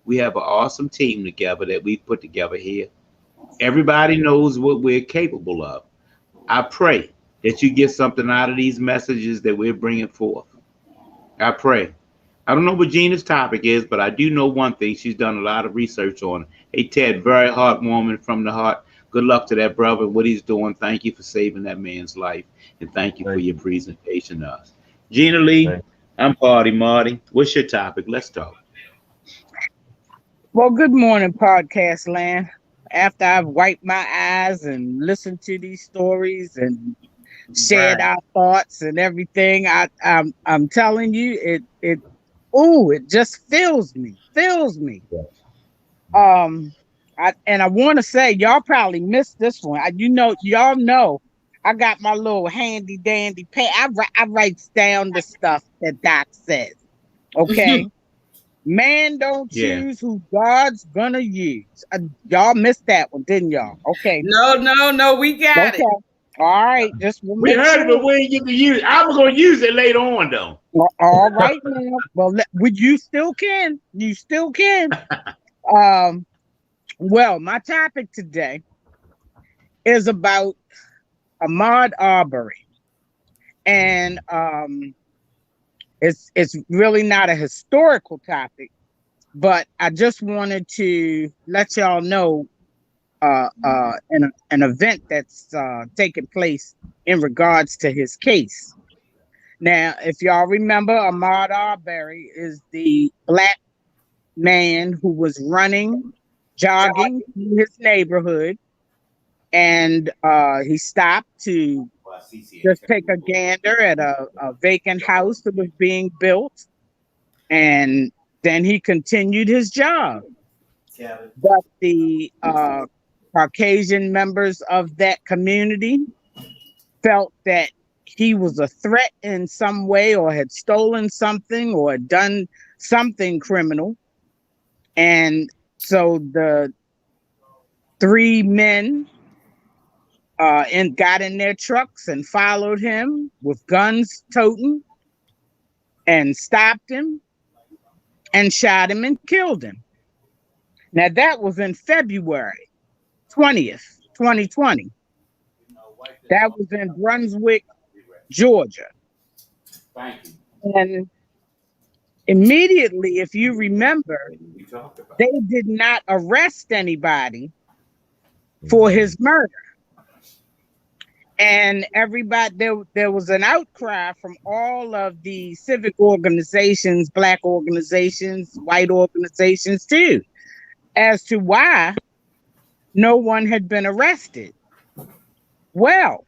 we have an awesome team together that we put together here. Everybody knows what we're capable of. I pray that you get something out of these messages that we're bringing forth. I pray. I don't know what Gina's topic is, but I do know one thing. She's done a lot of research on it. Hey, Ted, very heartwarming from the heart. Good luck to that brother, what he's doing. Thank you for saving that man's life, and thank you for Thank your you. presentation to us. Gina Lee, Thank I'm Party Marty. What's your topic? Let's talk. Well, good morning, podcast land. After I've wiped my eyes and listened to these stories and shared Right. our thoughts and everything, I'm telling you, it just fills me. you. Um, I want to say y'all probably missed this one. Y'all know, I got my little handy dandy pen. I writes down the stuff that Doc says. Okay, man, don't Yeah. choose who God's gonna use. Y'all missed that one, didn't y'all? Okay, No, we got okay, it. all right. Just will We make heard it, but sure. we didn't get to use it. I was going to use it later on, though. Well, all right now. Well, you still can. You still can. Um. Well, my topic today is about Ahmaud Arbery, and it's really not a historical topic, but I just wanted to let y'all know an event that's taking place in regards to his case. Now, if y'all remember, Ahmaud Arbery is the black man who was jogging through his neighborhood, and he stopped to just take a gander at a vacant house that was being built, and then he continued his jog. But the Caucasian members of that community felt that he was a threat in some way, or had stolen something, or had done something criminal. And so the three men and got in their trucks and followed him with guns toting, and stopped him and shot him and killed him. Now that was in February 20th, 2020. That was in Brunswick, Georgia. And immediately, if you remember, they did not arrest anybody for his murder. And everybody, there was an outcry from all of the civic organizations, black organizations, white organizations too, as to why no one had been arrested. Well,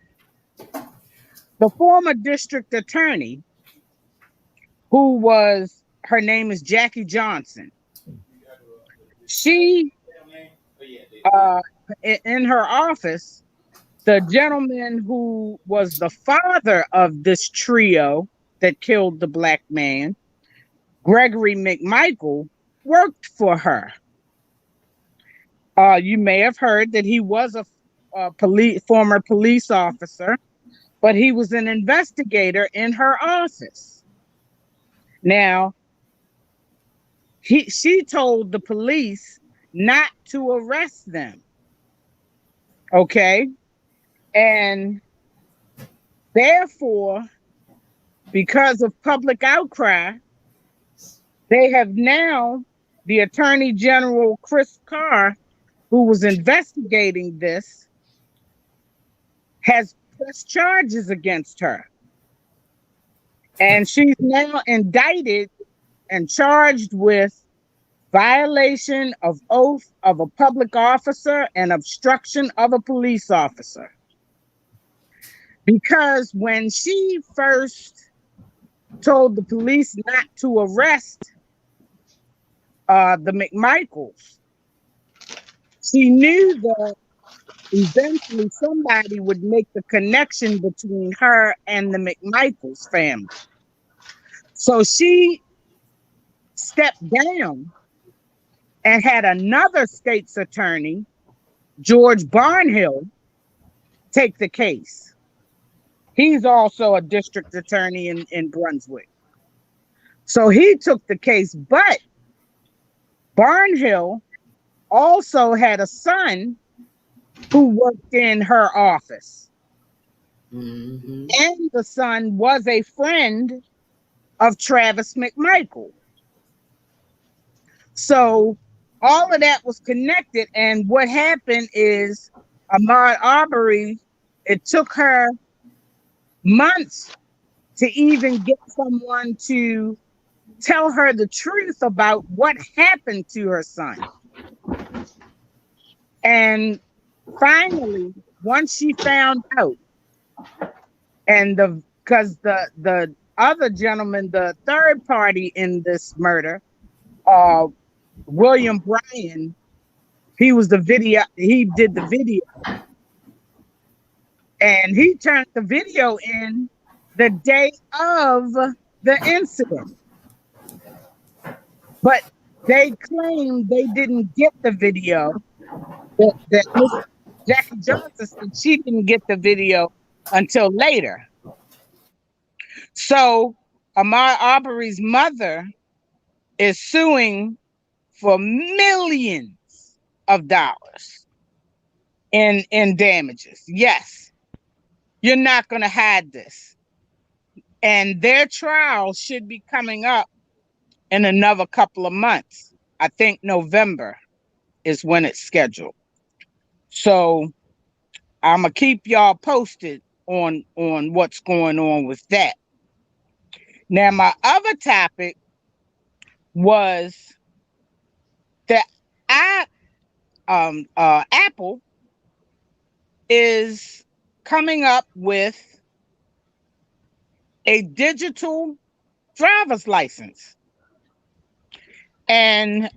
the former district attorney, her name is Jackie Johnson. She, in her office, the gentleman who was the father of this trio that killed the black man, Gregory McMichael, worked for her. You may have heard that he was a former police officer, but he was an investigator in her office. Now, she told the police not to arrest them. Okay? And therefore, because of public outcry, they have now, the Attorney General Chris Carr, who was investigating this, has pressed charges against her. And she's now indicted and charged with violation of oath of a public officer and obstruction of a police officer. Because when she first told the police not to arrest the McMichaels, she knew that eventually somebody would make the connection between her and the McMichaels family. So she stepped down and had another state's attorney, George Barnhill, take the case. He's also a district attorney in Brunswick. So he took the case, but Barnhill also had a son who worked in her office. Mm-hmm. And the son was a friend of Travis McMichael. So all of that was connected. And what happened is Ahmaud Arbery, it took her months to even get someone to tell her the truth about what happened to her son. And finally, once she found out, and because the other gentleman, the third party in this murder, William Bryan, he did the video, and he turned the video in the day of the incident. But they claimed they didn't get the video. That Miss Jackie Johnson said she didn't get the video until later. So Ahmaud Arbery's mother is suing for millions of dollars in damages. Yes, you're not going to hide this. And their trial should be coming up in another couple of months. I think November is when it's scheduled. So I'm going to keep y'all posted on what's going on with that. Now, my other topic was that Apple is coming up with a digital driver's license. And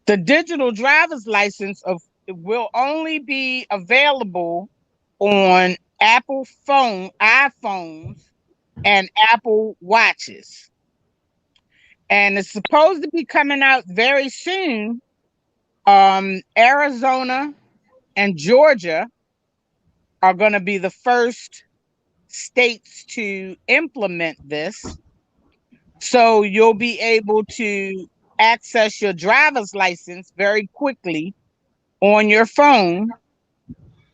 the digital driver's license will only be available on Apple iPhones and Apple Watches. And it's supposed to be coming out very soon. Arizona and Georgia are going to be the first states to implement this. So you'll be able to access your driver's license very quickly on your phone,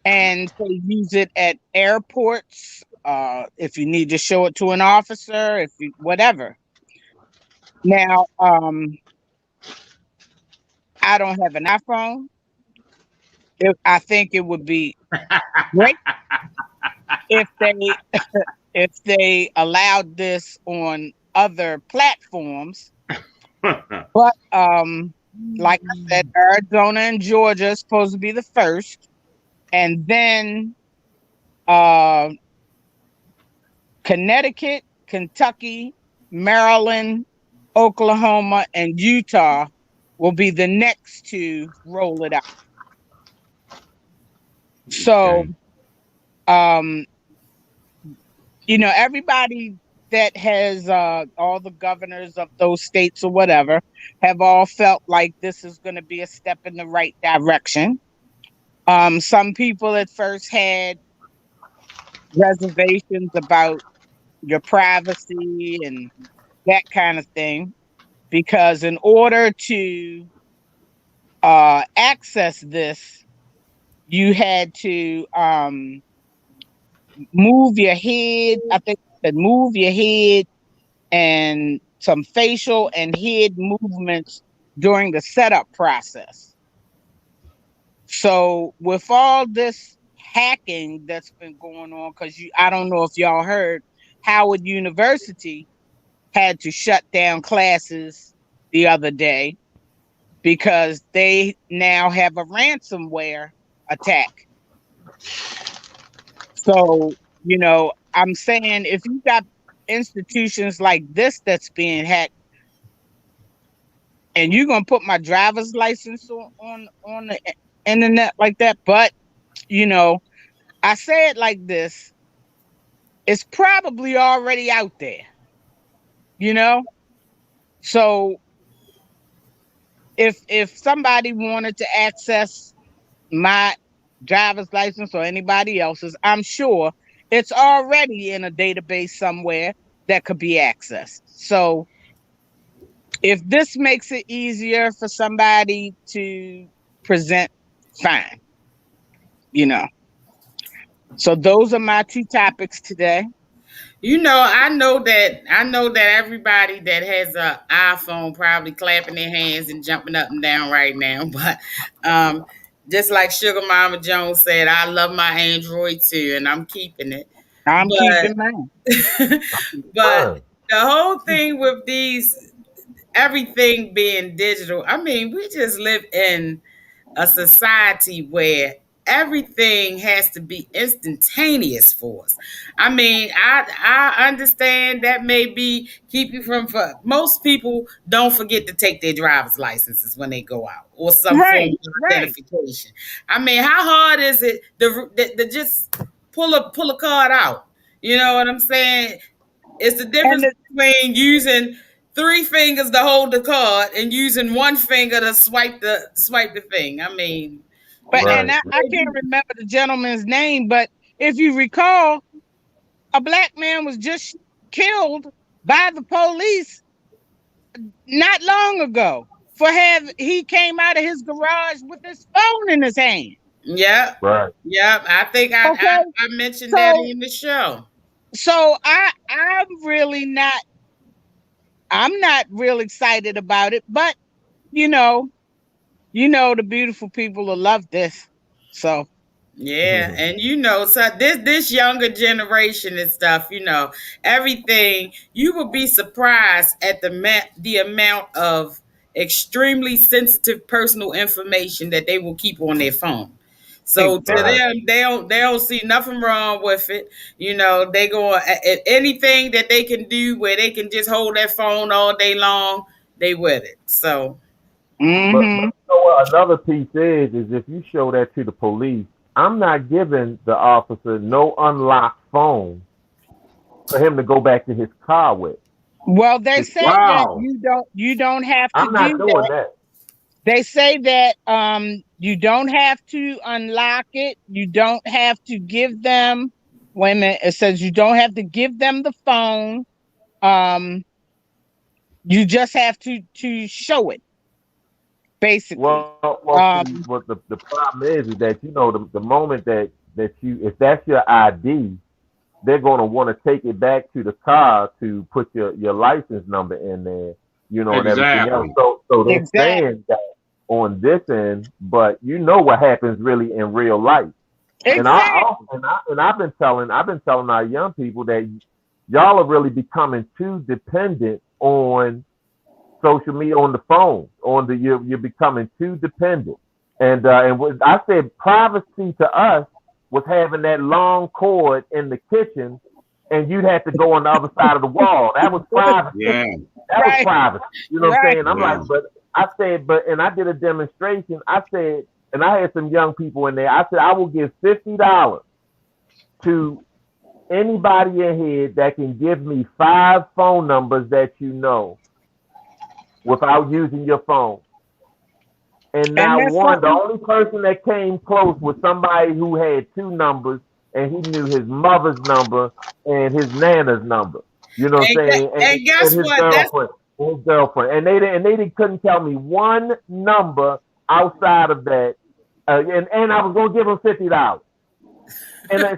and so use it at airports, if you need to show it to an officer, whatever. Now, I don't have an iPhone. I think it would be great if they allowed this on other platforms. But like I said, Arizona and Georgia is supposed to be the first, and then Connecticut, Kentucky, Maryland, Oklahoma, and Utah will be the next to roll it out. So, everybody that has all the governors of those states or whatever have all felt like this is going to be a step in the right direction. Some people at first had reservations about your privacy and that kind of thing, because in order to access this, you had to move your head. I think move your head and some facial and head movements during the setup process. So with all this hacking that's been going on, because I don't know if y'all heard, Howard University had to shut down classes the other day because they now have a ransomware attack. So, I'm saying, if you got institutions like this that's being hacked, and you're gonna put my driver's license on the internet like that, but I say it like this: it's probably already out there, So if somebody wanted to access my driver's license or anybody else's, I'm sure it's already in a database somewhere that could be accessed. So if this makes it easier for somebody to present, fine. So those are my two topics today. I know that everybody that has a iPhone probably clapping their hands and jumping up and down right now. But um, just like Sugar Mama Jones said, I love my Android too, and I'm keeping it. I'm But keeping mine. but Fine. the whole thing with these everything being digital, I mean, we just live in a society where everything has to be instantaneous for us. I mean, I understand that may be keep you from for most people don't forget to take their driver's licenses when they go out or some form Right, of right. identification. I mean, how hard is it to just pull a card out? You know what I'm saying? It's the And difference between using three fingers to hold the card and using one finger to swipe the thing. I mean, you but know, and Right. I can't remember the gentleman's name, but if you recall, a black man was just killed by the police not long ago for he came out of his garage with his phone in his hand. yep, Right. yep. I think Okay, I mentioned that so in the show. I'm not real excited about it, but you know, the beautiful people will love this. So Yeah, and so this younger generation and stuff, everything you would be surprised at the amount of extremely sensitive personal information that they will keep on their phone. So to exactly. Right. them, they don't see nothing wrong with it. They go at anything that they can do where they can just hold their phone all day long. They with it. So Mm-hmm. But you know what another piece is if you show that to the police, I'm not giving the officer no unlocked phone for him to go back to his car with. Well, they say that Wow. you don't have to I'm not do doing that. that. They say that you don't have to unlock it. You don't have to give them. Wait a minute. It says you don't have to give them the phone. Um, you just have to show it, basically. See, Um, what the problem is that the moment that you if that's your ID, they're going to want to take it back to the car to put your license number in there, and everything else. Exactly. So they're exactly. saying that on this end, but you know what happens really in real life. And Exactly. I've been telling our young people that y'all are really becoming too dependent on social media, on the phone, you're becoming too dependent. And what I said, privacy to us was having that long cord in the kitchen, and you'd have to go on the other side of the wall. That was privacy. Yeah. That was Right. privacy. You know what I'm Right. saying? I'm Yeah. like, but I said, and I did a demonstration. I said, and I had some young people in there. I said, I will give $50 to anybody in here that can give me 5 phone numbers that you know without using your phone. And And not that's one, the something. only person that came close was somebody who had 2 numbers, and he knew his mother's number and his nana's number. You know what I'm and, saying? and And guess his what? That's girlfriend, and they couldn't tell me one number outside of that. And I was gonna give them $50.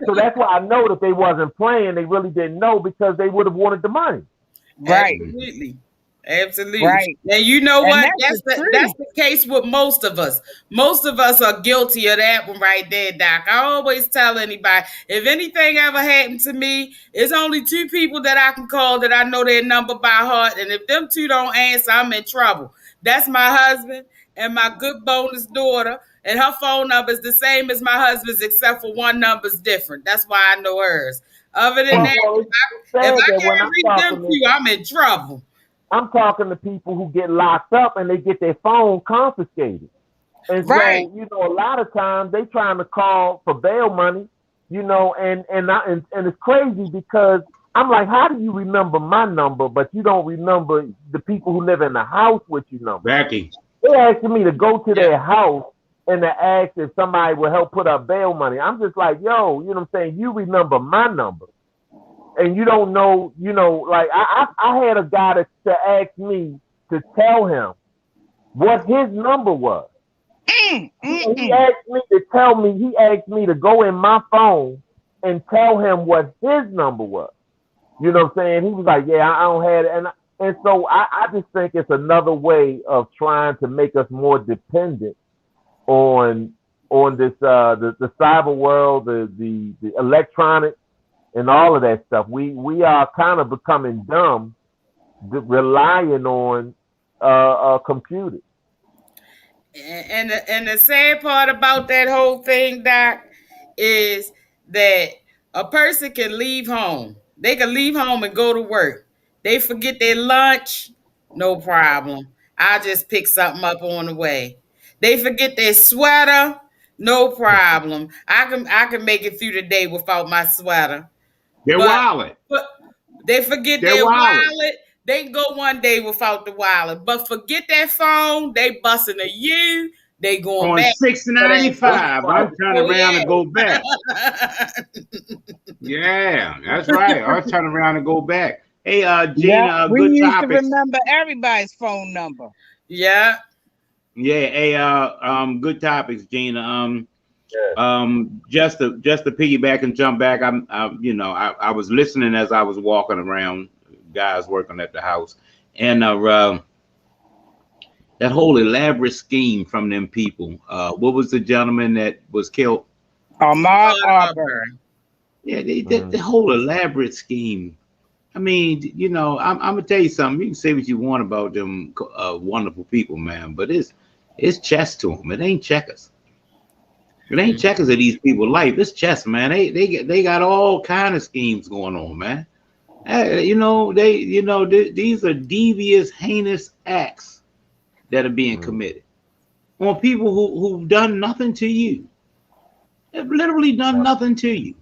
So that's why I know that they wasn't playing. They really didn't know because they would have wanted the money. Right. absolutely. Absolutely. Right. And you know And what? that's the That's truth. the case with most of us. Most of us are guilty of that one right there, Doc. I always tell anybody, if anything ever happened to me, it's only 2 people that I can call that I know their number by heart. And if them 2 don't answer, I'm in trouble. That's my husband and my good bonus daughter. And her phone number is the same as my husband's, except for one number's different. That's why I know hers. Other than Mm. that, It's if sad I that when can't reach them 2, I'm in trouble. I'm talking to people who get locked up and they get their phone confiscated. And Right. so, a lot of times they trying to call for bail money, and it's crazy because I'm like, how do you remember my number, but you don't remember the people who live in the house with your number? Becky. They're asking me to go to Yeah. their house and to ask if somebody will help put up bail money. I'm just like, yo, you know what I'm saying? You remember my number. And you don't know, like I had a guy to ask me to tell him what his number was. Mm, He asked me to tell me, he asked me to go in my phone and tell him what his number was. You know what I'm saying? He was like, yeah, I don't have it. And so I just think it's another way of trying to make us more dependent on this the cyber world, the electronics and all of that stuff. We are kind of becoming dumb, relying on computers. And the sad part about that whole thing, Doc, is that a person can leave home. They can leave home and go to work. They forget their lunch, no problem. I'll just pick something up on the way. They forget their sweater, no problem. I can make it through the day without my sweater. Their But wallet. but they forget Their their wallet. wallet. They can go one day without the wallet, but forget that phone. They busting a U. They going On back for that 695. I'm trying Oh around to go back. yeah. Yeah, that's right. I was turning around and go back. Hey, Yeah, Gina, we good used to topics. remember everybody's phone number. Yeah. Yeah, hey, good topics, Gina. Yeah. Just to piggyback and jump back, I was listening as I was walking around, guys working at the house, and that whole elaborate scheme from them people. What was the gentleman that was killed? Ahmaud Arbery. Auburn. Yeah, the whole elaborate scheme. I mean, I'm gonna tell you something. You can say what you want about them wonderful people, man, but it's chess to them. It ain't checkers. It ain't checkers of these people's life. It's chess, man. They got all kind of schemes going on, man. These are devious, heinous acts that are being committed on people who've done nothing to you. They've literally done nothing to you.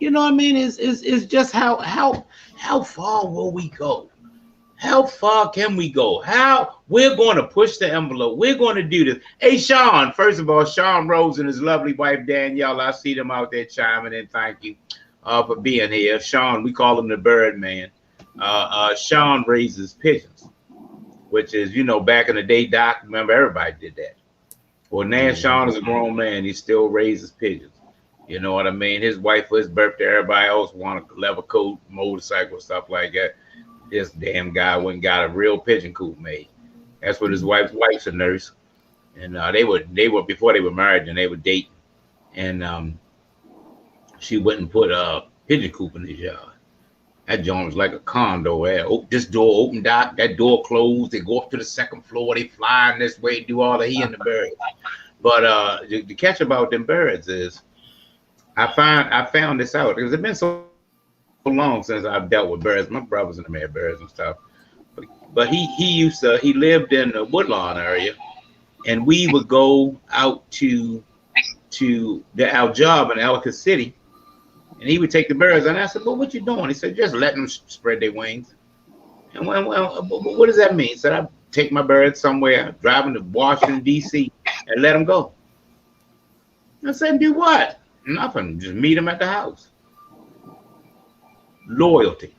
You know what I mean? It's just how far will we go? How far can we go? How we're going to push the envelope. We're going to do this. Hey, Sean, first of all, Sean Rose and his lovely wife, Danielle, I see them out there chiming in. Thank you for being here. Sean, we call him the Bird Man. Sean raises pigeons, which is, back in the day, Doc, remember everybody did that. Well, now Sean is a grown man. He still raises pigeons. You know what I mean? His wife for his birthday, everybody else want a leather coat, motorcycle, stuff like that. This damn guy went and got a real pigeon coop made. That's what his wife's a nurse. And they were before they were married and they were dating. And she went and put a pigeon coop in his yard. That joint was like a condo. This door opened out, that door closed. They go up to the second floor. They fly in this way, do all he and the birds. But the catch about them birds is, I found this out because it's been so long since I've dealt with birds. My brothers and them had birds and stuff. But he lived in the Woodlawn area, and we would go out to our job in Ellicott City, and he would take the birds. And I said, "Well, what you doing?" He said, "Just letting them spread their wings." And well, what does that mean? He said, "I take my birds somewhere, driving to Washington D.C. and let them go." I said, "Do what?" Nothing. Just meet them at the house. Loyalty.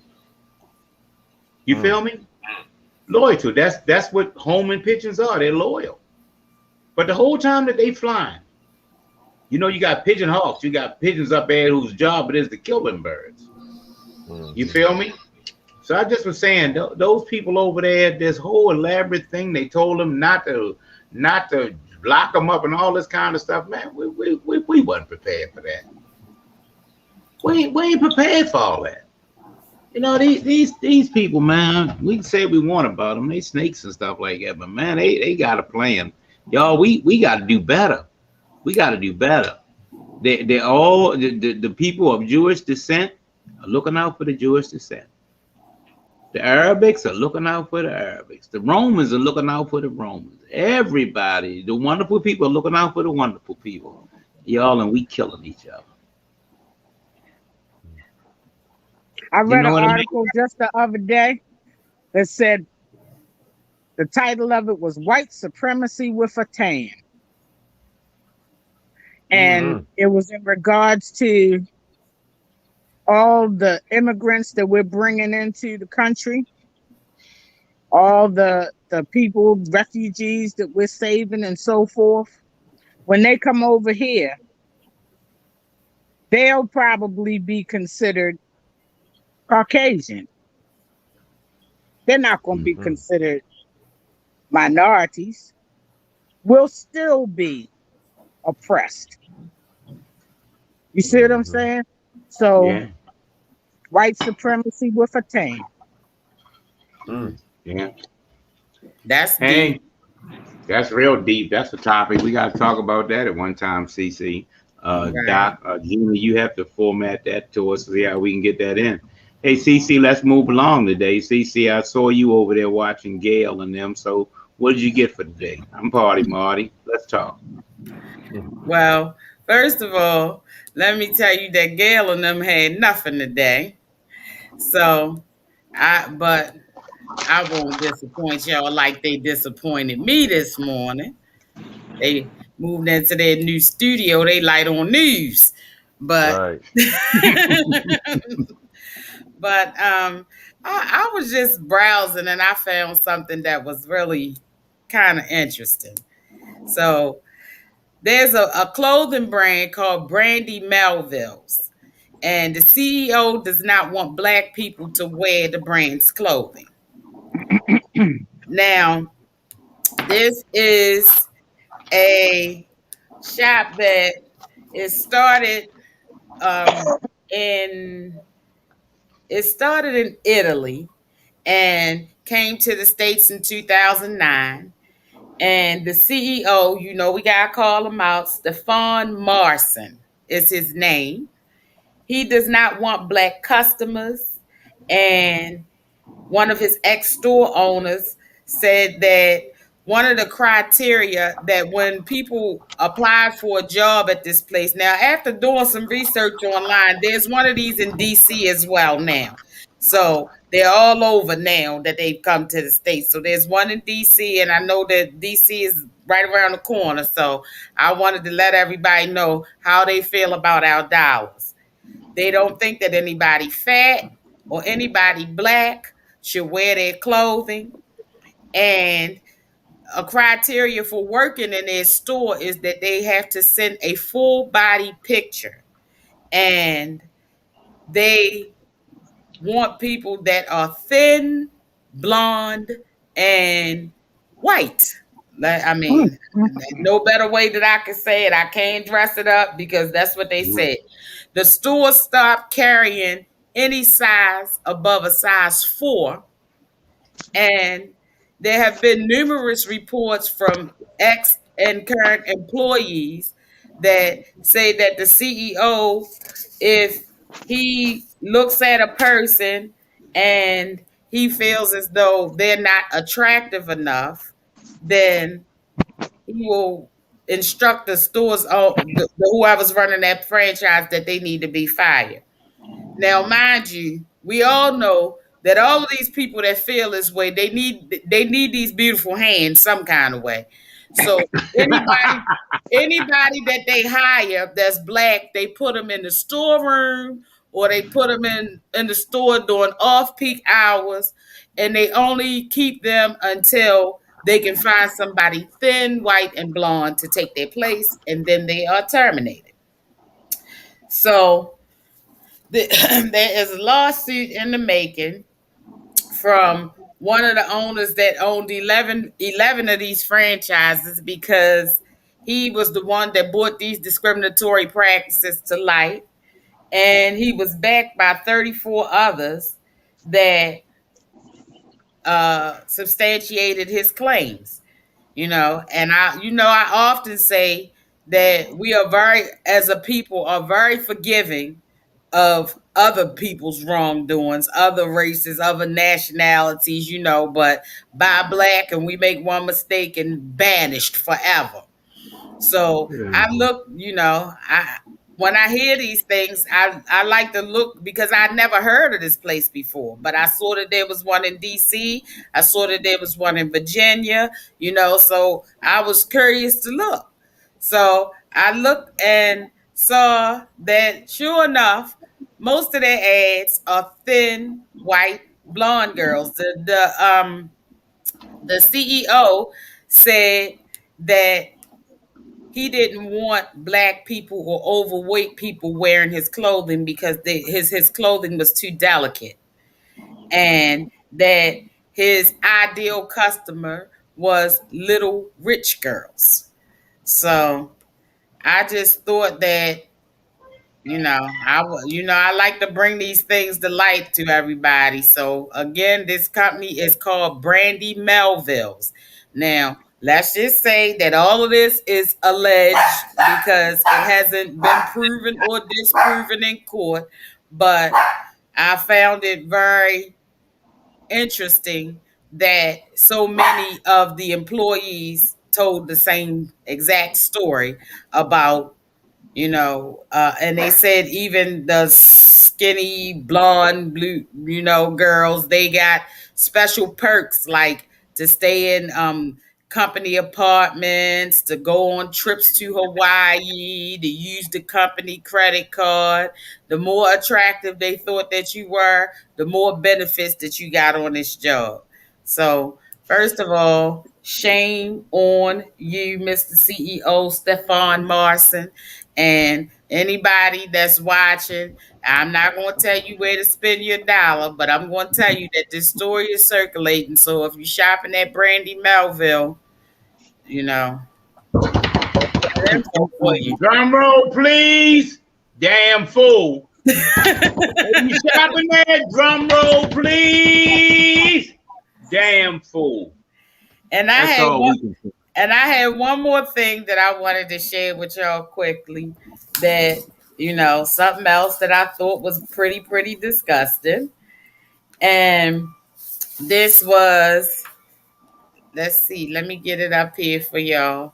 You feel me? Loyalty. That's what homing pigeons are. They're loyal. But the whole time that they flying, you got pigeon hawks. You got pigeons up there whose job it is to kill them birds. You feel me? So I just was saying, those people over there, this whole elaborate thing, they told them not to lock them up and all this kind of stuff. Man, we wasn't prepared for that. We ain't prepared for all that. These people, man, we can say what we want about them. They snakes and stuff like that, but man, they got a plan. Y'all, we got to do better. We got to do better. They're all the people of Jewish descent are looking out for the Jewish descent. The Arabics are looking out for the Arabics. The Romans are looking out for the Romans. Everybody, the wonderful people are looking out for the wonderful people. Y'all, and we killing each other. I read an article just the other day that said the title of it was White Supremacy with a Tan. And it was in regards to all the immigrants that we're bringing into the country, all the people, refugees that we're saving and so forth. When they come over here, they'll probably be considered Caucasian. They're not going to be Mhm. considered minorities. Will still be oppressed. You see what I'm Mhm. saying? So Yeah, white supremacy with a tan. yeah. That's deep. Hey, that's real deep. That's a topic. We got to talk about that at one time, CC. Right. Doc, Gina, you have to format that to us, see how we can get that in. Hey, CC, let's move along today. CC, I saw you over there watching Gail and them. So, what did you get for today? I'm Party Marty. Let's talk. Well, first of all, let me tell you that Gail and them had nothing today. So but I won't disappoint y'all like they disappointed me this morning. They moved into their new studio. They light on news. But Right. but I was just browsing and I found something that was really kind of interesting. So there's a clothing brand called Brandy Melville's, and the CEO does not want black people to wear the brand's clothing. Now, this is a shop that is started um, in it started in Italy and came to the States in 2009. And the CEO, we gotta call him out, Stefan Marson is his name. He does not want black customers. And one of his ex-store owners said that one of the criteria that when people apply for a job at this place, now after doing some research online, there's one of these in DC as well now. So they're all over now that they've come to the States. So there's one in DC, and I know that DC is right around the corner. So I wanted to let everybody know how they feel about our dollars. They don't think that anybody fat or anybody black should wear their clothing. And a criteria for working in their store is that they have to send a full body picture. And they want people that are thin, blonde, and white. I mean, no better way that I can say it. I can't dress it up because that's what they said. The store stopped carrying any size above a size 4, and there have been numerous reports from ex and current employees that say that the CEO, if he looks at a person and he feels as though they're not attractive enough, then he will instruct the stores, whoever's running that franchise, that they need to be fired. Now, mind you, we all know that all of these people that feel this way, they need these beautiful hands some kind of way. So anybody that they hire that's black, they put them in the storeroom or they put them in the store during off-peak hours, and they only keep them until they can find somebody thin, white, and blonde to take their place, and then they are terminated. So there is a lawsuit in the making from one of the owners that owned 11 of these franchises because he was the one that brought these discriminatory practices to light. And he was backed by 34 others that substantiated his claims. And I often say that we are as a people, are very forgiving of other people's wrongdoings, other races, other nationalities, but by black, and we make one mistake and banished forever. So Yeah. I look, I when I hear these things, I like to look because I never heard of this place before. But I saw that there was one in DC. I saw that there was one in Virginia, so I was curious to look. So I looked and saw that sure enough, most of their ads are thin, white, blonde girls. The CEO said that he didn't want black people or overweight people wearing his clothing because his clothing was too delicate. and that his ideal customer was little rich girls. So I just thought that, I like to bring these things to light to everybody. So again, this company is called Brandy Melville's. Now, let's just say that all of this is alleged because it hasn't been proven or disproven in court, but I found it very interesting that so many of the employees told the same exact story about, and they said even the skinny blonde blue, girls, they got special perks like to stay in company apartments, to go on trips to Hawaii, to use the company credit card. The more attractive they thought that you were, the more benefits that you got on this job. So, first of all, shame on you, Mr. CEO Stefan Marson, and anybody that's watching. I'm not going to tell you where to spend your dollar, but I'm going to tell you that this story is circulating. So if you're shopping at Brandy Melville, info for you. Drum roll, please. Damn fool. You shopping there? Drum roll, please. Damn fool. And I had one more thing that I wanted to share with y'all quickly. That something else that I thought was pretty disgusting, and this was. Let's see. Let me get it up here for y'all.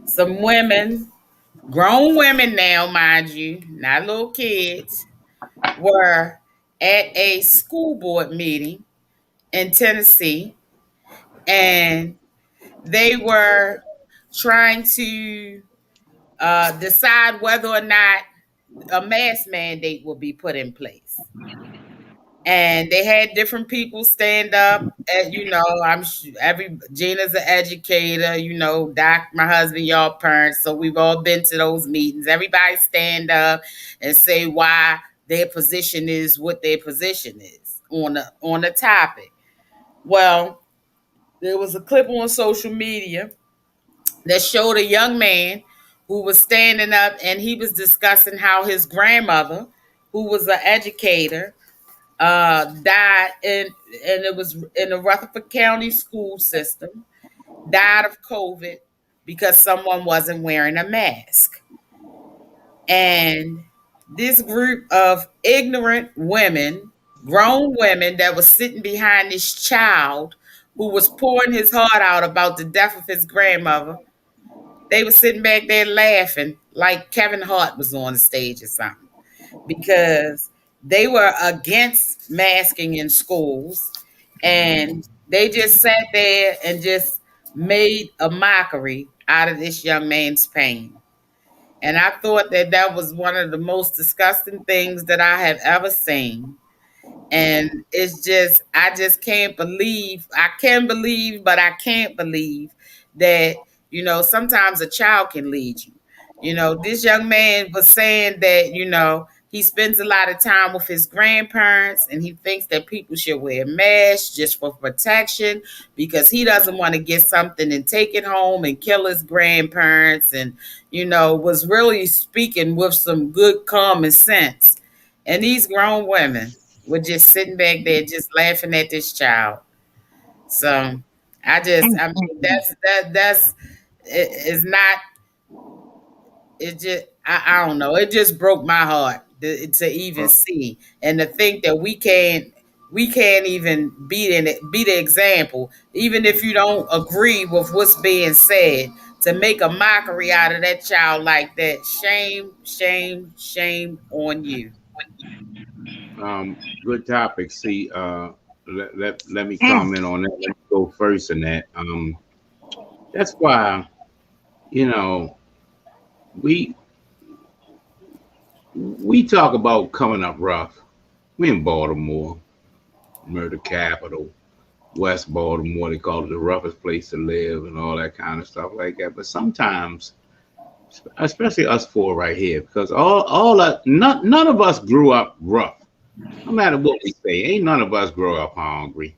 Some women, grown women now, mind you, not little kids, were at a school board meeting in Tennessee, and they were trying to decide whether or not a mask mandate will be put in place. And they had different people stand up. And, Gina's an educator, Doc, my husband, y'all parents. So we've all been to those meetings. Everybody stand up and say why their position is what their position is on the topic. Well, there was a clip on social media that showed a young man who was standing up, and he was discussing how his grandmother, who was an educator, died and it was in the Rutherford County school system, died of COVID because someone wasn't wearing a mask. And this group of ignorant women, grown women that was sitting behind this child who was pouring his heart out about the death of his grandmother, they were sitting back there laughing like Kevin Hart was on the stage or something, because they were against masking in schools, and they just sat there and just made a mockery out of this young man's pain. And I thought that was one of the most disgusting things that I have ever seen. And it's just, I just can't believe, I can believe, but I can't believe that, sometimes a child can lead you. This young man was saying that, he spends a lot of time with his grandparents, and he thinks that people should wear masks just for protection because he doesn't want to get something and take it home and kill his grandparents, and, was really speaking with some good common sense. And these grown women were just sitting back there just laughing at this child. So that's it's not, it just, I don't know. It just broke my heart to even see, and to think that we can't even be the example, even if you don't agree with what's being said, to make a mockery out of that child like that. Shame, shame, shame on you. Good topic. See, let me comment on that. Let me go first in that. That's why, we talk about coming up rough. We in Baltimore, murder capital, West Baltimore. They call it the roughest place to live and all that kind of stuff like that. But sometimes, especially us four right here, because none of us grew up rough. No matter what we say, ain't none of us grow up hungry.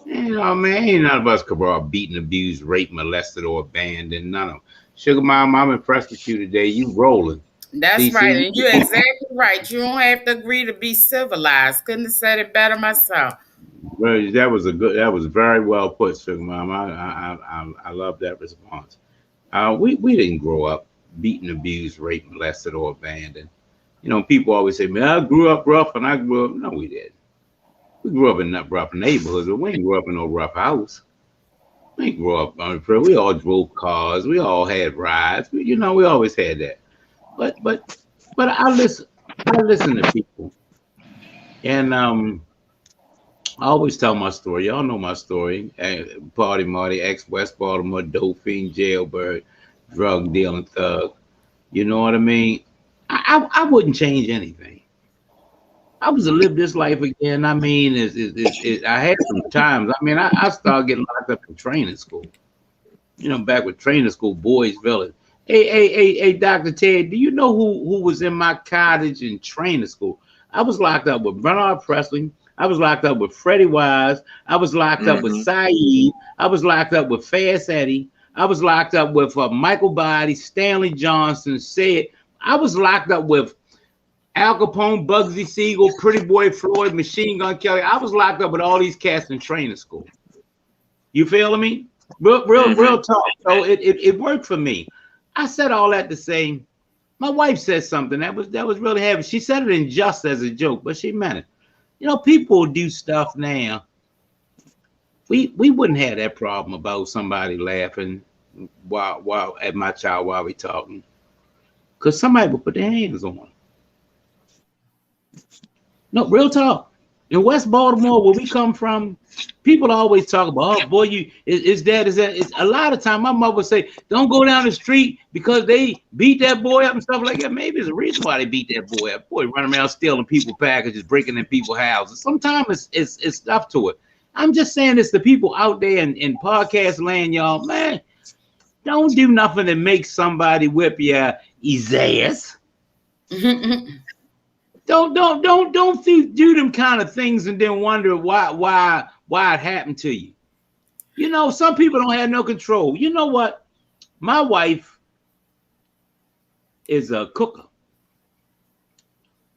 You know, man, ain't none of us grow up beaten, abused, raped, molested, or abandoned. None of them. Sugar Mom, I'm impressed with you today. You rolling. That's See, right, see, and you're exactly right. You don't have to agree to be civilized. Couldn't have said it better myself. well, that was very well put, Sugar Mom. I love that response. We didn't grow up beaten, abused, raped, molested, or abandoned. You know, people always say, man, I grew up rough and I grew up. No, we didn't. We grew up in that rough neighborhoods, but we ain't grew up in no rough house. We ain't grew up. We all drove cars. We all had rides. You know, we always had that. But I listen. I listen to people, and I always tell my story. Y'all know my story. Party Marty, ex West Baltimore, dope fiend, jailbird, drug dealing thug. You know what I mean? I wouldn't change anything. I was to live this life again. I mean, I had some times. I mean, I started getting locked up in training school. You know, back with training school, Boys Village. Hey, Dr. Ted, do you know who was in my cottage in training school? I was locked up with Bernard Presley. I was locked up with Freddie Wise. I was locked up with Saeed. I was locked up with Fast Eddie. I was locked up with Michael Body, Stanley Johnson, Said. I was locked up with Al Capone, Bugsy Siegel, Pretty Boy Floyd, Machine Gun Kelly. I was locked up with all these cats in training school. You feeling me? Real talk. So it worked for me. I said all that to say, my wife said something that was really heavy. She said it in just as a joke, but she meant it. You know, people do stuff now. We wouldn't have that problem about somebody laughing while at my child while we talking, because somebody would put their hands on them. No, real talk. In West Baltimore, where we come from, people always talk about, oh boy, is that. It's a lot of time my mother would say, don't go down the street because they beat that boy up and stuff like that. Maybe it's a reason why they beat that boy up. Boy running around stealing people packages, breaking in people's houses. Sometimes it's stuff to it. I'm just saying this to people out there in podcast land, y'all, man, don't do nothing that makes somebody whip your Isaiahs. Don't do them kind of things and then wonder why it happened to you. You know, some people don't have no control. You know what? My wife is a cooker.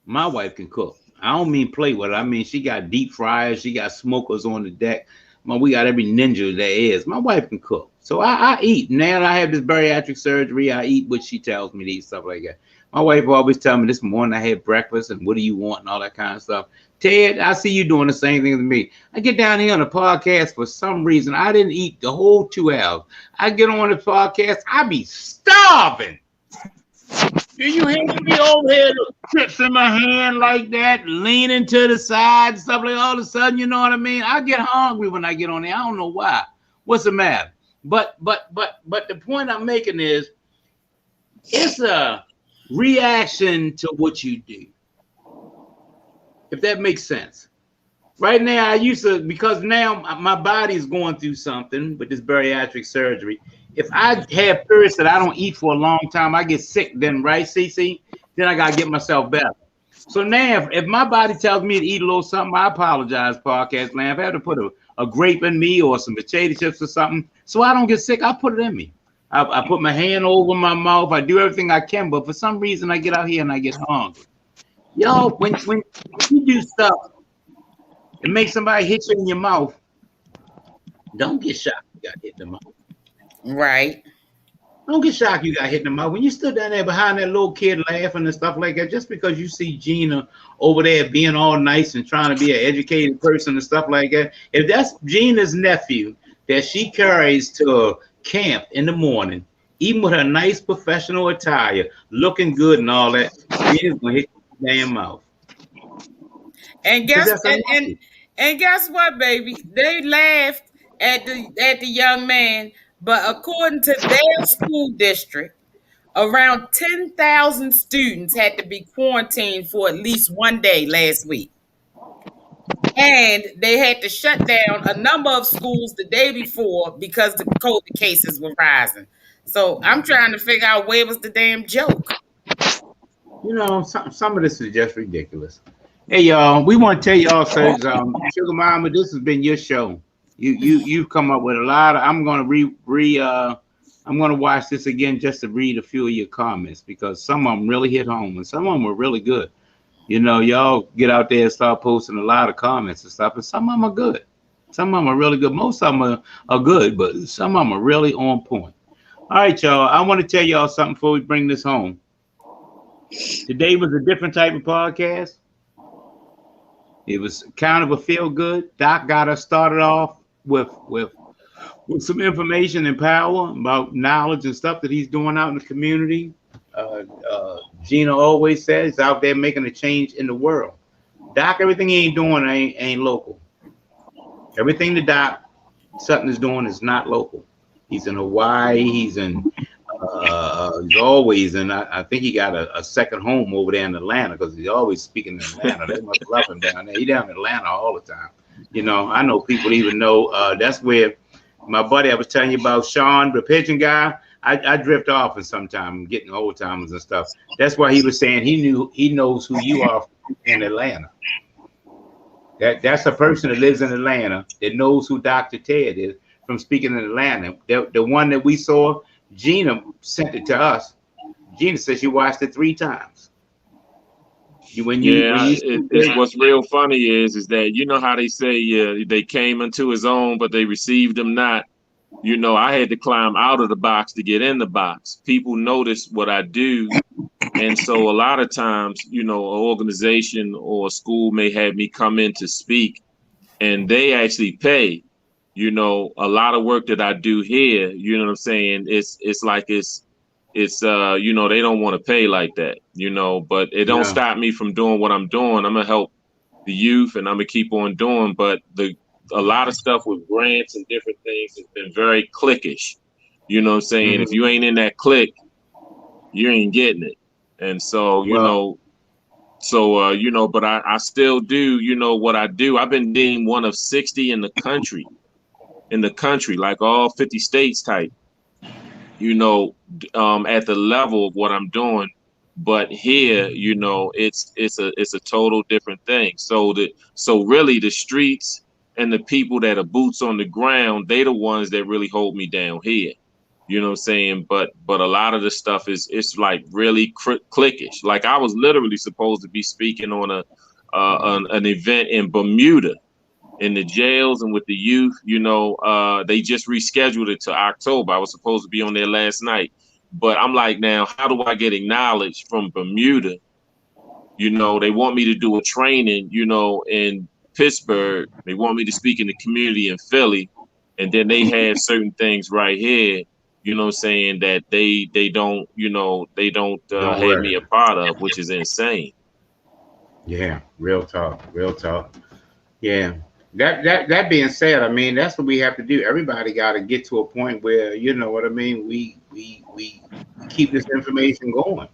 My wife can cook. I don't mean play with her. I mean, she got deep fryers. She got smokers on the deck. Man, we got every ninja there is. My wife can cook. So I eat. Now that I have this bariatric surgery, I eat what she tells me to eat, stuff like that. My wife always tell me this morning I had breakfast and what do you want and all that kind of stuff. Ted, I see you doing the same thing as me. I get down here on the podcast for some reason. I didn't eat the whole 2 hours. I get on the podcast, I be starving. Do you hear me over here, the chips in my hand like that, leaning to the side and stuff like all of a sudden, you know what I mean? I get hungry when I get on there. I don't know why. What's the matter? But the point I'm making is it's a reaction to what you do, if that makes sense. Right now, I used to, because now my body is going through something with this bariatric surgery. If I have periods that I don't eat for a long time, I get sick then, right, CC? Then I got to get myself better. So now, if my body tells me to eat a little something, I apologize, podcast land. If I have to put a grape in me or some potato chips or something, so I don't get sick, I put it in me. I put my hand over my mouth. I do everything I can, but for some reason, I get out here and I get hungry. Yo, when you do stuff and make somebody hit you in your mouth, don't get shocked you got hit in the mouth. Right. Don't get shocked you got hit in the mouth. When you stood down there behind that little kid laughing and stuff like that, just because you see Gina over there being all nice and trying to be an educated person and stuff like that, if that's Gina's nephew that she carries to camp in the morning, even with her nice professional attire, looking good and all that, Gina's gonna hit your damn mouth. And guess what, baby? They laughed at the young man, but according to their school district, around 10,000 students had to be quarantined for at least 1 day last week. And they had to shut down a number of schools the day before because the COVID cases were rising. So I'm trying to figure out where was the damn joke. You know, some of this is just ridiculous. Hey y'all, we want to tell y'all, sir, Sugar Mama, this has been your show. You've come up with a lot of. I'm gonna I'm gonna watch this again just to read a few of your comments because some of them really hit home and some of them were really good. You know, y'all get out there and start posting a lot of comments and stuff, and some of them are good. Some of them are really good. Most of them are good, but some of them are really on point. All right, y'all. I want to tell y'all something before we bring this home. Today was a different type of podcast. It was kind of a feel good. Doc got us started off with some information and power about knowledge and stuff that he's doing out in the community. Gina always says he's out there making a change in the world. Doc, everything he ain't doing ain't local. Everything the Doc Sutton is doing is not local. He's in Hawaii. He's always, and I think he got a second home over there in Atlanta because he's always speaking in Atlanta. They must love him down there. He's down in Atlanta all the time. You know, I know people even know that's where my buddy I was telling you about, Sean, the pigeon guy. I drift off and sometimes getting old timers and stuff. That's why he was saying he knows who you are in Atlanta. That's a person that lives in Atlanta that knows who Dr. Ted is from speaking in Atlanta. The one that we saw, Gina sent it to us. Gina said she watched it 3 times. What's real funny is that you know how they say they came into his own, but they received him not. You know, I had to climb out of the box to get in the box. People notice what I do. And so a lot of times, you know, an organization or a school may have me come in to speak and they actually pay, you know, a lot of work that I do here, you know what I'm saying? It's you know, they don't want to pay like that, you know, but it don't stop me from doing what I'm doing. I'm gonna help the youth and I'm gonna keep on doing, but a lot of stuff with grants and different things has been very cliquish. You know what I'm saying? If you ain't in that clique, you ain't getting it. And so, you know, but I still do, you know, what I do. I've been deemed one of 60 in the country, like all 50 states type, you know, at the level of what I'm doing. But here, you know, it's a total different thing. So really the streets and the people that are boots on the ground, they the ones that really hold me down here. You know what I'm saying? But a lot of the stuff it's like really cliquish. Like I was literally supposed to be speaking on an event in Bermuda in the jails and with the youth. You know, they just rescheduled it to October. I was supposed to be on there last night. But I'm like, now, how do I get acknowledged from Bermuda? You know, they want me to do a training, you know, in Pittsburgh. They want me to speak in the community in Philly. And then they have certain things right here, you know what I'm saying, that they don't, you know, they don't have me a part of, which is insane. Yeah, real talk. Yeah. That being said, I mean, that's what we have to do. Everybody got to get to a point where, you know what I mean, we keep this information going.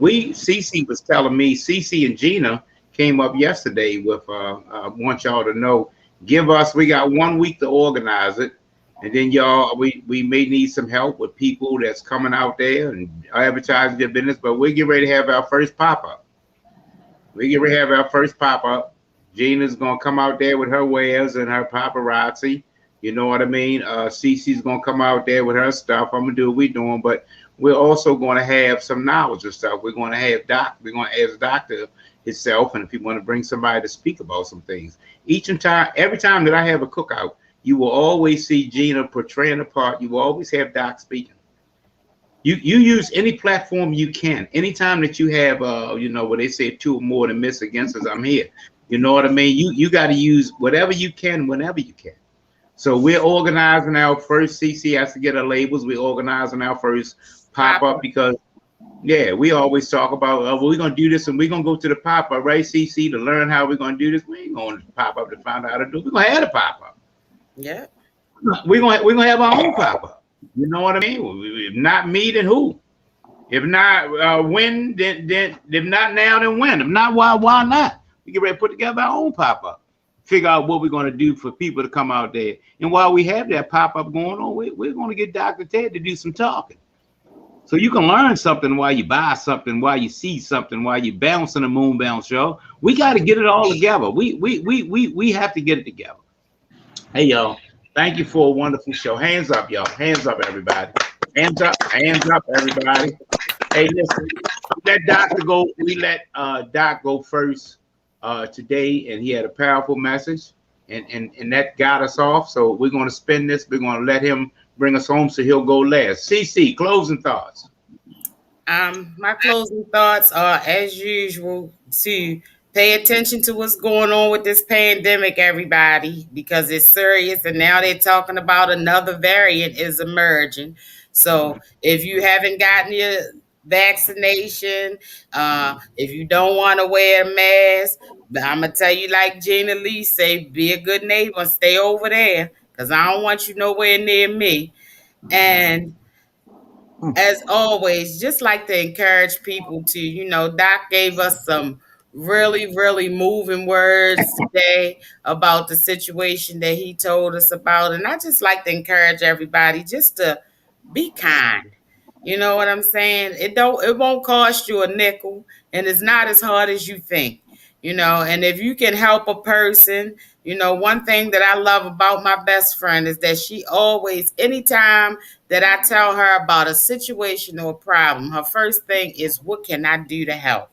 Cece was telling me, Cece and Gina came up yesterday with I want y'all to know, we got 1 week to organize it. And then y'all, we may need some help with people that's coming out there and advertising their business, but we're getting ready to have our first pop-up. Gina's gonna come out there with her wares and her paparazzi. You know what I mean? Cece's gonna come out there with her stuff. I'm gonna do what we're doing, but we're also gonna have some knowledge and stuff. We're gonna have we're gonna ask Doctor himself, and if you want to bring somebody to speak about some things. Every time that I have a cookout, you will always see Gina portraying a part. You will always have Doc speaking. You use any platform you can. Anytime that you have, you know, what they say, 2 or more than miss against us, I'm here. You know what I mean? You got to use whatever you can, whenever you can. So we're organizing our first, CC has to get our labels. We're organizing our first pop-up because, yeah, we always talk about, we're going to do this and we're going to go to the pop-up, right, CC, to learn how we're going to do this. We ain't going to pop-up to find out how to do it. We're going to have a pop-up. Yeah. We're gonna have our own pop-up. You know what I mean? If not me, then who? If not when, then if not now, then when? If not, why not? We get ready to put together our own pop-up. Figure out what we're going to do for people to come out there. And while we have that pop-up going on, we're going to get Dr. Ted to do some talking. So you can learn something while you buy something, while you see something, while you bounce in the moon bounce show. We got to get it all together. We have to get it together. Hey y'all, thank you for a wonderful show. Hands up, y'all. Hands up, everybody. Hands up, everybody. Hey, listen, we let Doc go first today, and he had a powerful message, and that got us off. So we're going to spin this. We're going to let him bring us home, so he'll go last. CC, closing thoughts. My closing thoughts are, as usual, to pay attention to what's going on with this pandemic, everybody, because it's serious, and now they're talking about another variant is emerging. So if you haven't gotten your vaccination, if you don't want to wear a mask, I'm gonna tell you, like Gina Lee say, be a good neighbor, stay over there, because I don't want you nowhere near me. And as always, just like to encourage people to, Doc gave us some really, really moving words today about the situation that he told us about. And I just like to encourage everybody just to be kind. You know what I'm saying? It won't cost you a nickel, and it's not as hard as you think. And if you can help a person, one thing that I love about my best friend is that she always, anytime that I tell her about a situation or a problem, her first thing is, what can I do to help?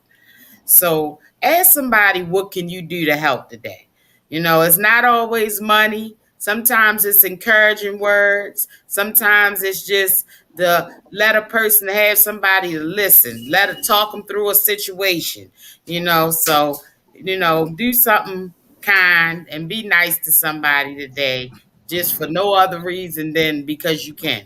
So ask somebody, what can you do to help today? It's not always money. Sometimes it's encouraging words. Sometimes it's just let a person have somebody to listen, let her talk them through a situation, so, do something kind and be nice to somebody today, just for no other reason than because you can.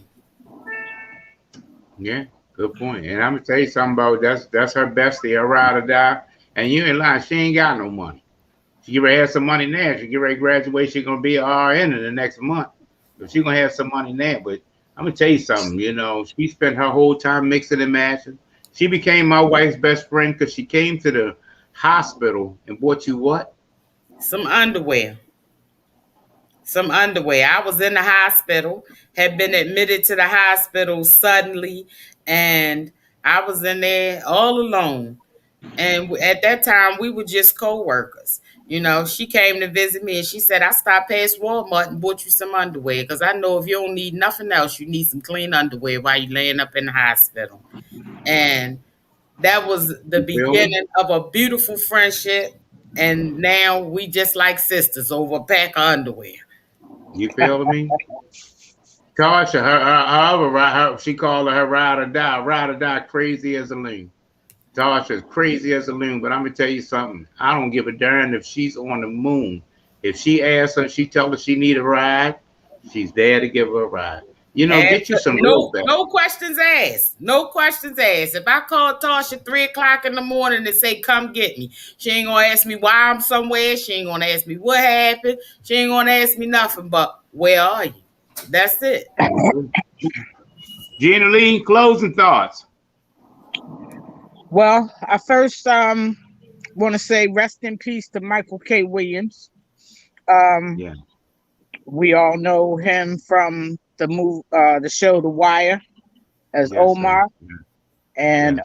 Yeah, good point. And I'm gonna tell you something about that's her bestie, her ride or die. And you ain't lying, she ain't got no money. She get ready to have some money now. She get ready to graduate, she's gonna be an RN in the next month. But she's gonna have some money now. But I'm gonna tell you something, she spent her whole time mixing and matching. She became my wife's best friend because she came to the hospital and bought you what? Some underwear. I was in the hospital, had been admitted to the hospital suddenly, and I was in there all alone. And at that time, we were just co-workers. She came to visit me, and she said, I stopped past Walmart and bought you some underwear, because I know if you don't need nothing else, you need some clean underwear while you're laying up in the hospital. And that was the beginning of a beautiful friendship. And now we just like sisters over a pack of underwear. You feel me? Tasha, she called her ride or die, crazy as a loon. Tasha's crazy as a loon, but I'm gonna tell you something. I don't give a darn if she's on the moon. If she asks her, she tell her she need a ride, she's there to give her a ride. Get you some no questions asked. No questions asked. If I call Tasha 3:00 in the morning and say, come get me, she ain't gonna ask me why I'm somewhere. She ain't gonna ask me what happened. She ain't gonna ask me nothing but, where are you? That's it. Gina Lee, closing thoughts. Well, I first want to say rest in peace to Michael K. Williams. We all know him from the show The Wire as Omar. And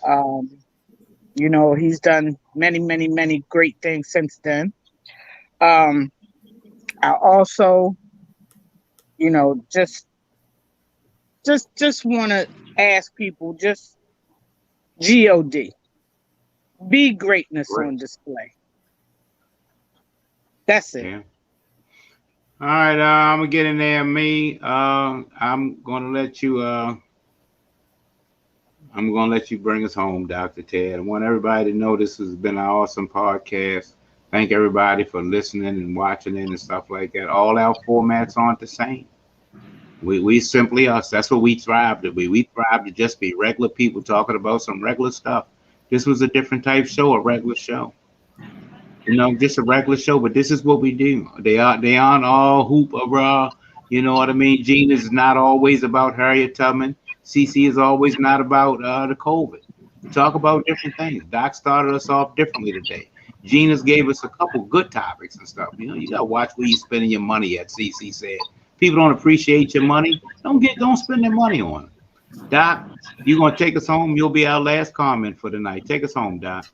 he's done many, many, many great things since then. I also, just want to ask people, just God, be greatness on display. That's it. Yeah. All right, I'm gonna get in there. I'm gonna let you. I'm gonna let you bring us home, Dr. Ted. I want everybody to know this has been an awesome podcast. Thank everybody for listening and watching it and stuff like that. All our formats aren't the same. We simply us. That's what we thrive to be. We thrive to just be regular people talking about some regular stuff. This was a different type show, a regular show. Just a regular show, but this is what we do. They aren't all hoop or you know what I mean? Gina's not always about Harriet Tubman. CC is always not about the COVID. We talk about different things. Doc started us off differently today. Gina's gave us a couple good topics and stuff. You gotta watch where you're spending your money at. CC said, people don't appreciate your money. Don't spend their money on them. Doc, you gonna take us home? You'll be our last comment for the night. Take us home, Doc.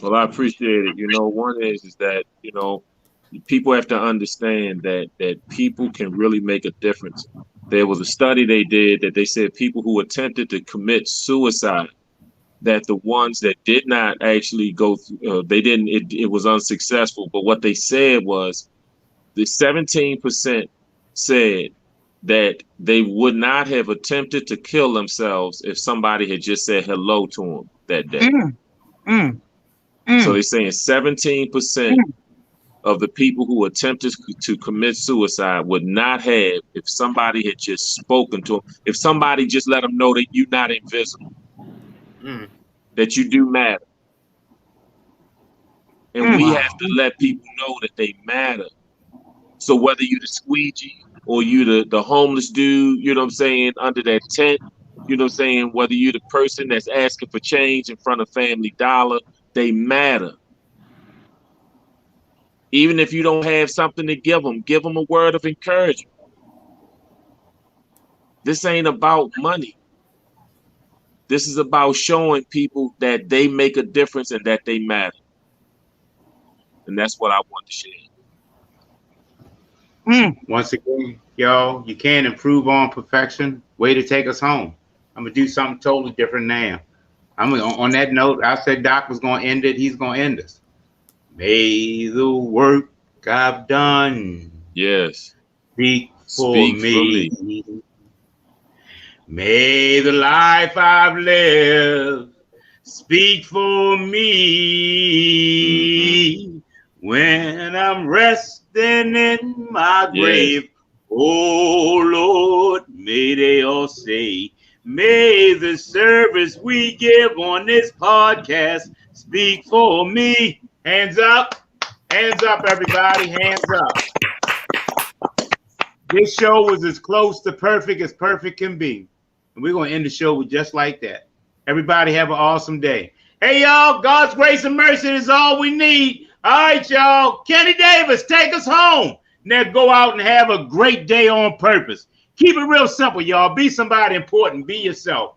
Well, I appreciate it. One is that, people have to understand that people can really make a difference. There was a study they did that they said people who attempted to commit suicide, that the ones that did not actually go through, it was unsuccessful. But what they said was the 17% said that they would not have attempted to kill themselves if somebody had just said hello to them that day. So they're saying 17% of the people who attempted to commit suicide would not have if somebody had just spoken to them, if somebody just let them know that you're not invisible, that you do matter. And we have to let people know that they matter. So whether you the squeegee or you the homeless dude, you know what I'm saying, under that tent, you know what I'm saying, whether you the person that's asking for change in front of Family Dollar, they matter. Even if you don't have something to give them a word of encouragement. This ain't about money. This is about showing people that they make a difference and that they matter. And that's what I want to share. Once again, y'all, you can't improve on perfection. Way to take us home. I'm gonna do something totally different now. On that note, I said Doc was gonna end it. He's gonna end us. May the work I've done, yes, speak for me. May the life I've lived speak for me. When I'm resting in my grave, oh Lord, may they all say, may the service we give on this podcast speak for me. Hands up, everybody, hands up. This show was as close to perfect as perfect can be. And we're going to end the show with just like that. Everybody have an awesome day. Hey, y'all, God's grace and mercy is all we need. All right, y'all. Kenny Davis, take us home. Now go out and have a great day on purpose. Keep it real simple, y'all. Be somebody important. Be yourself.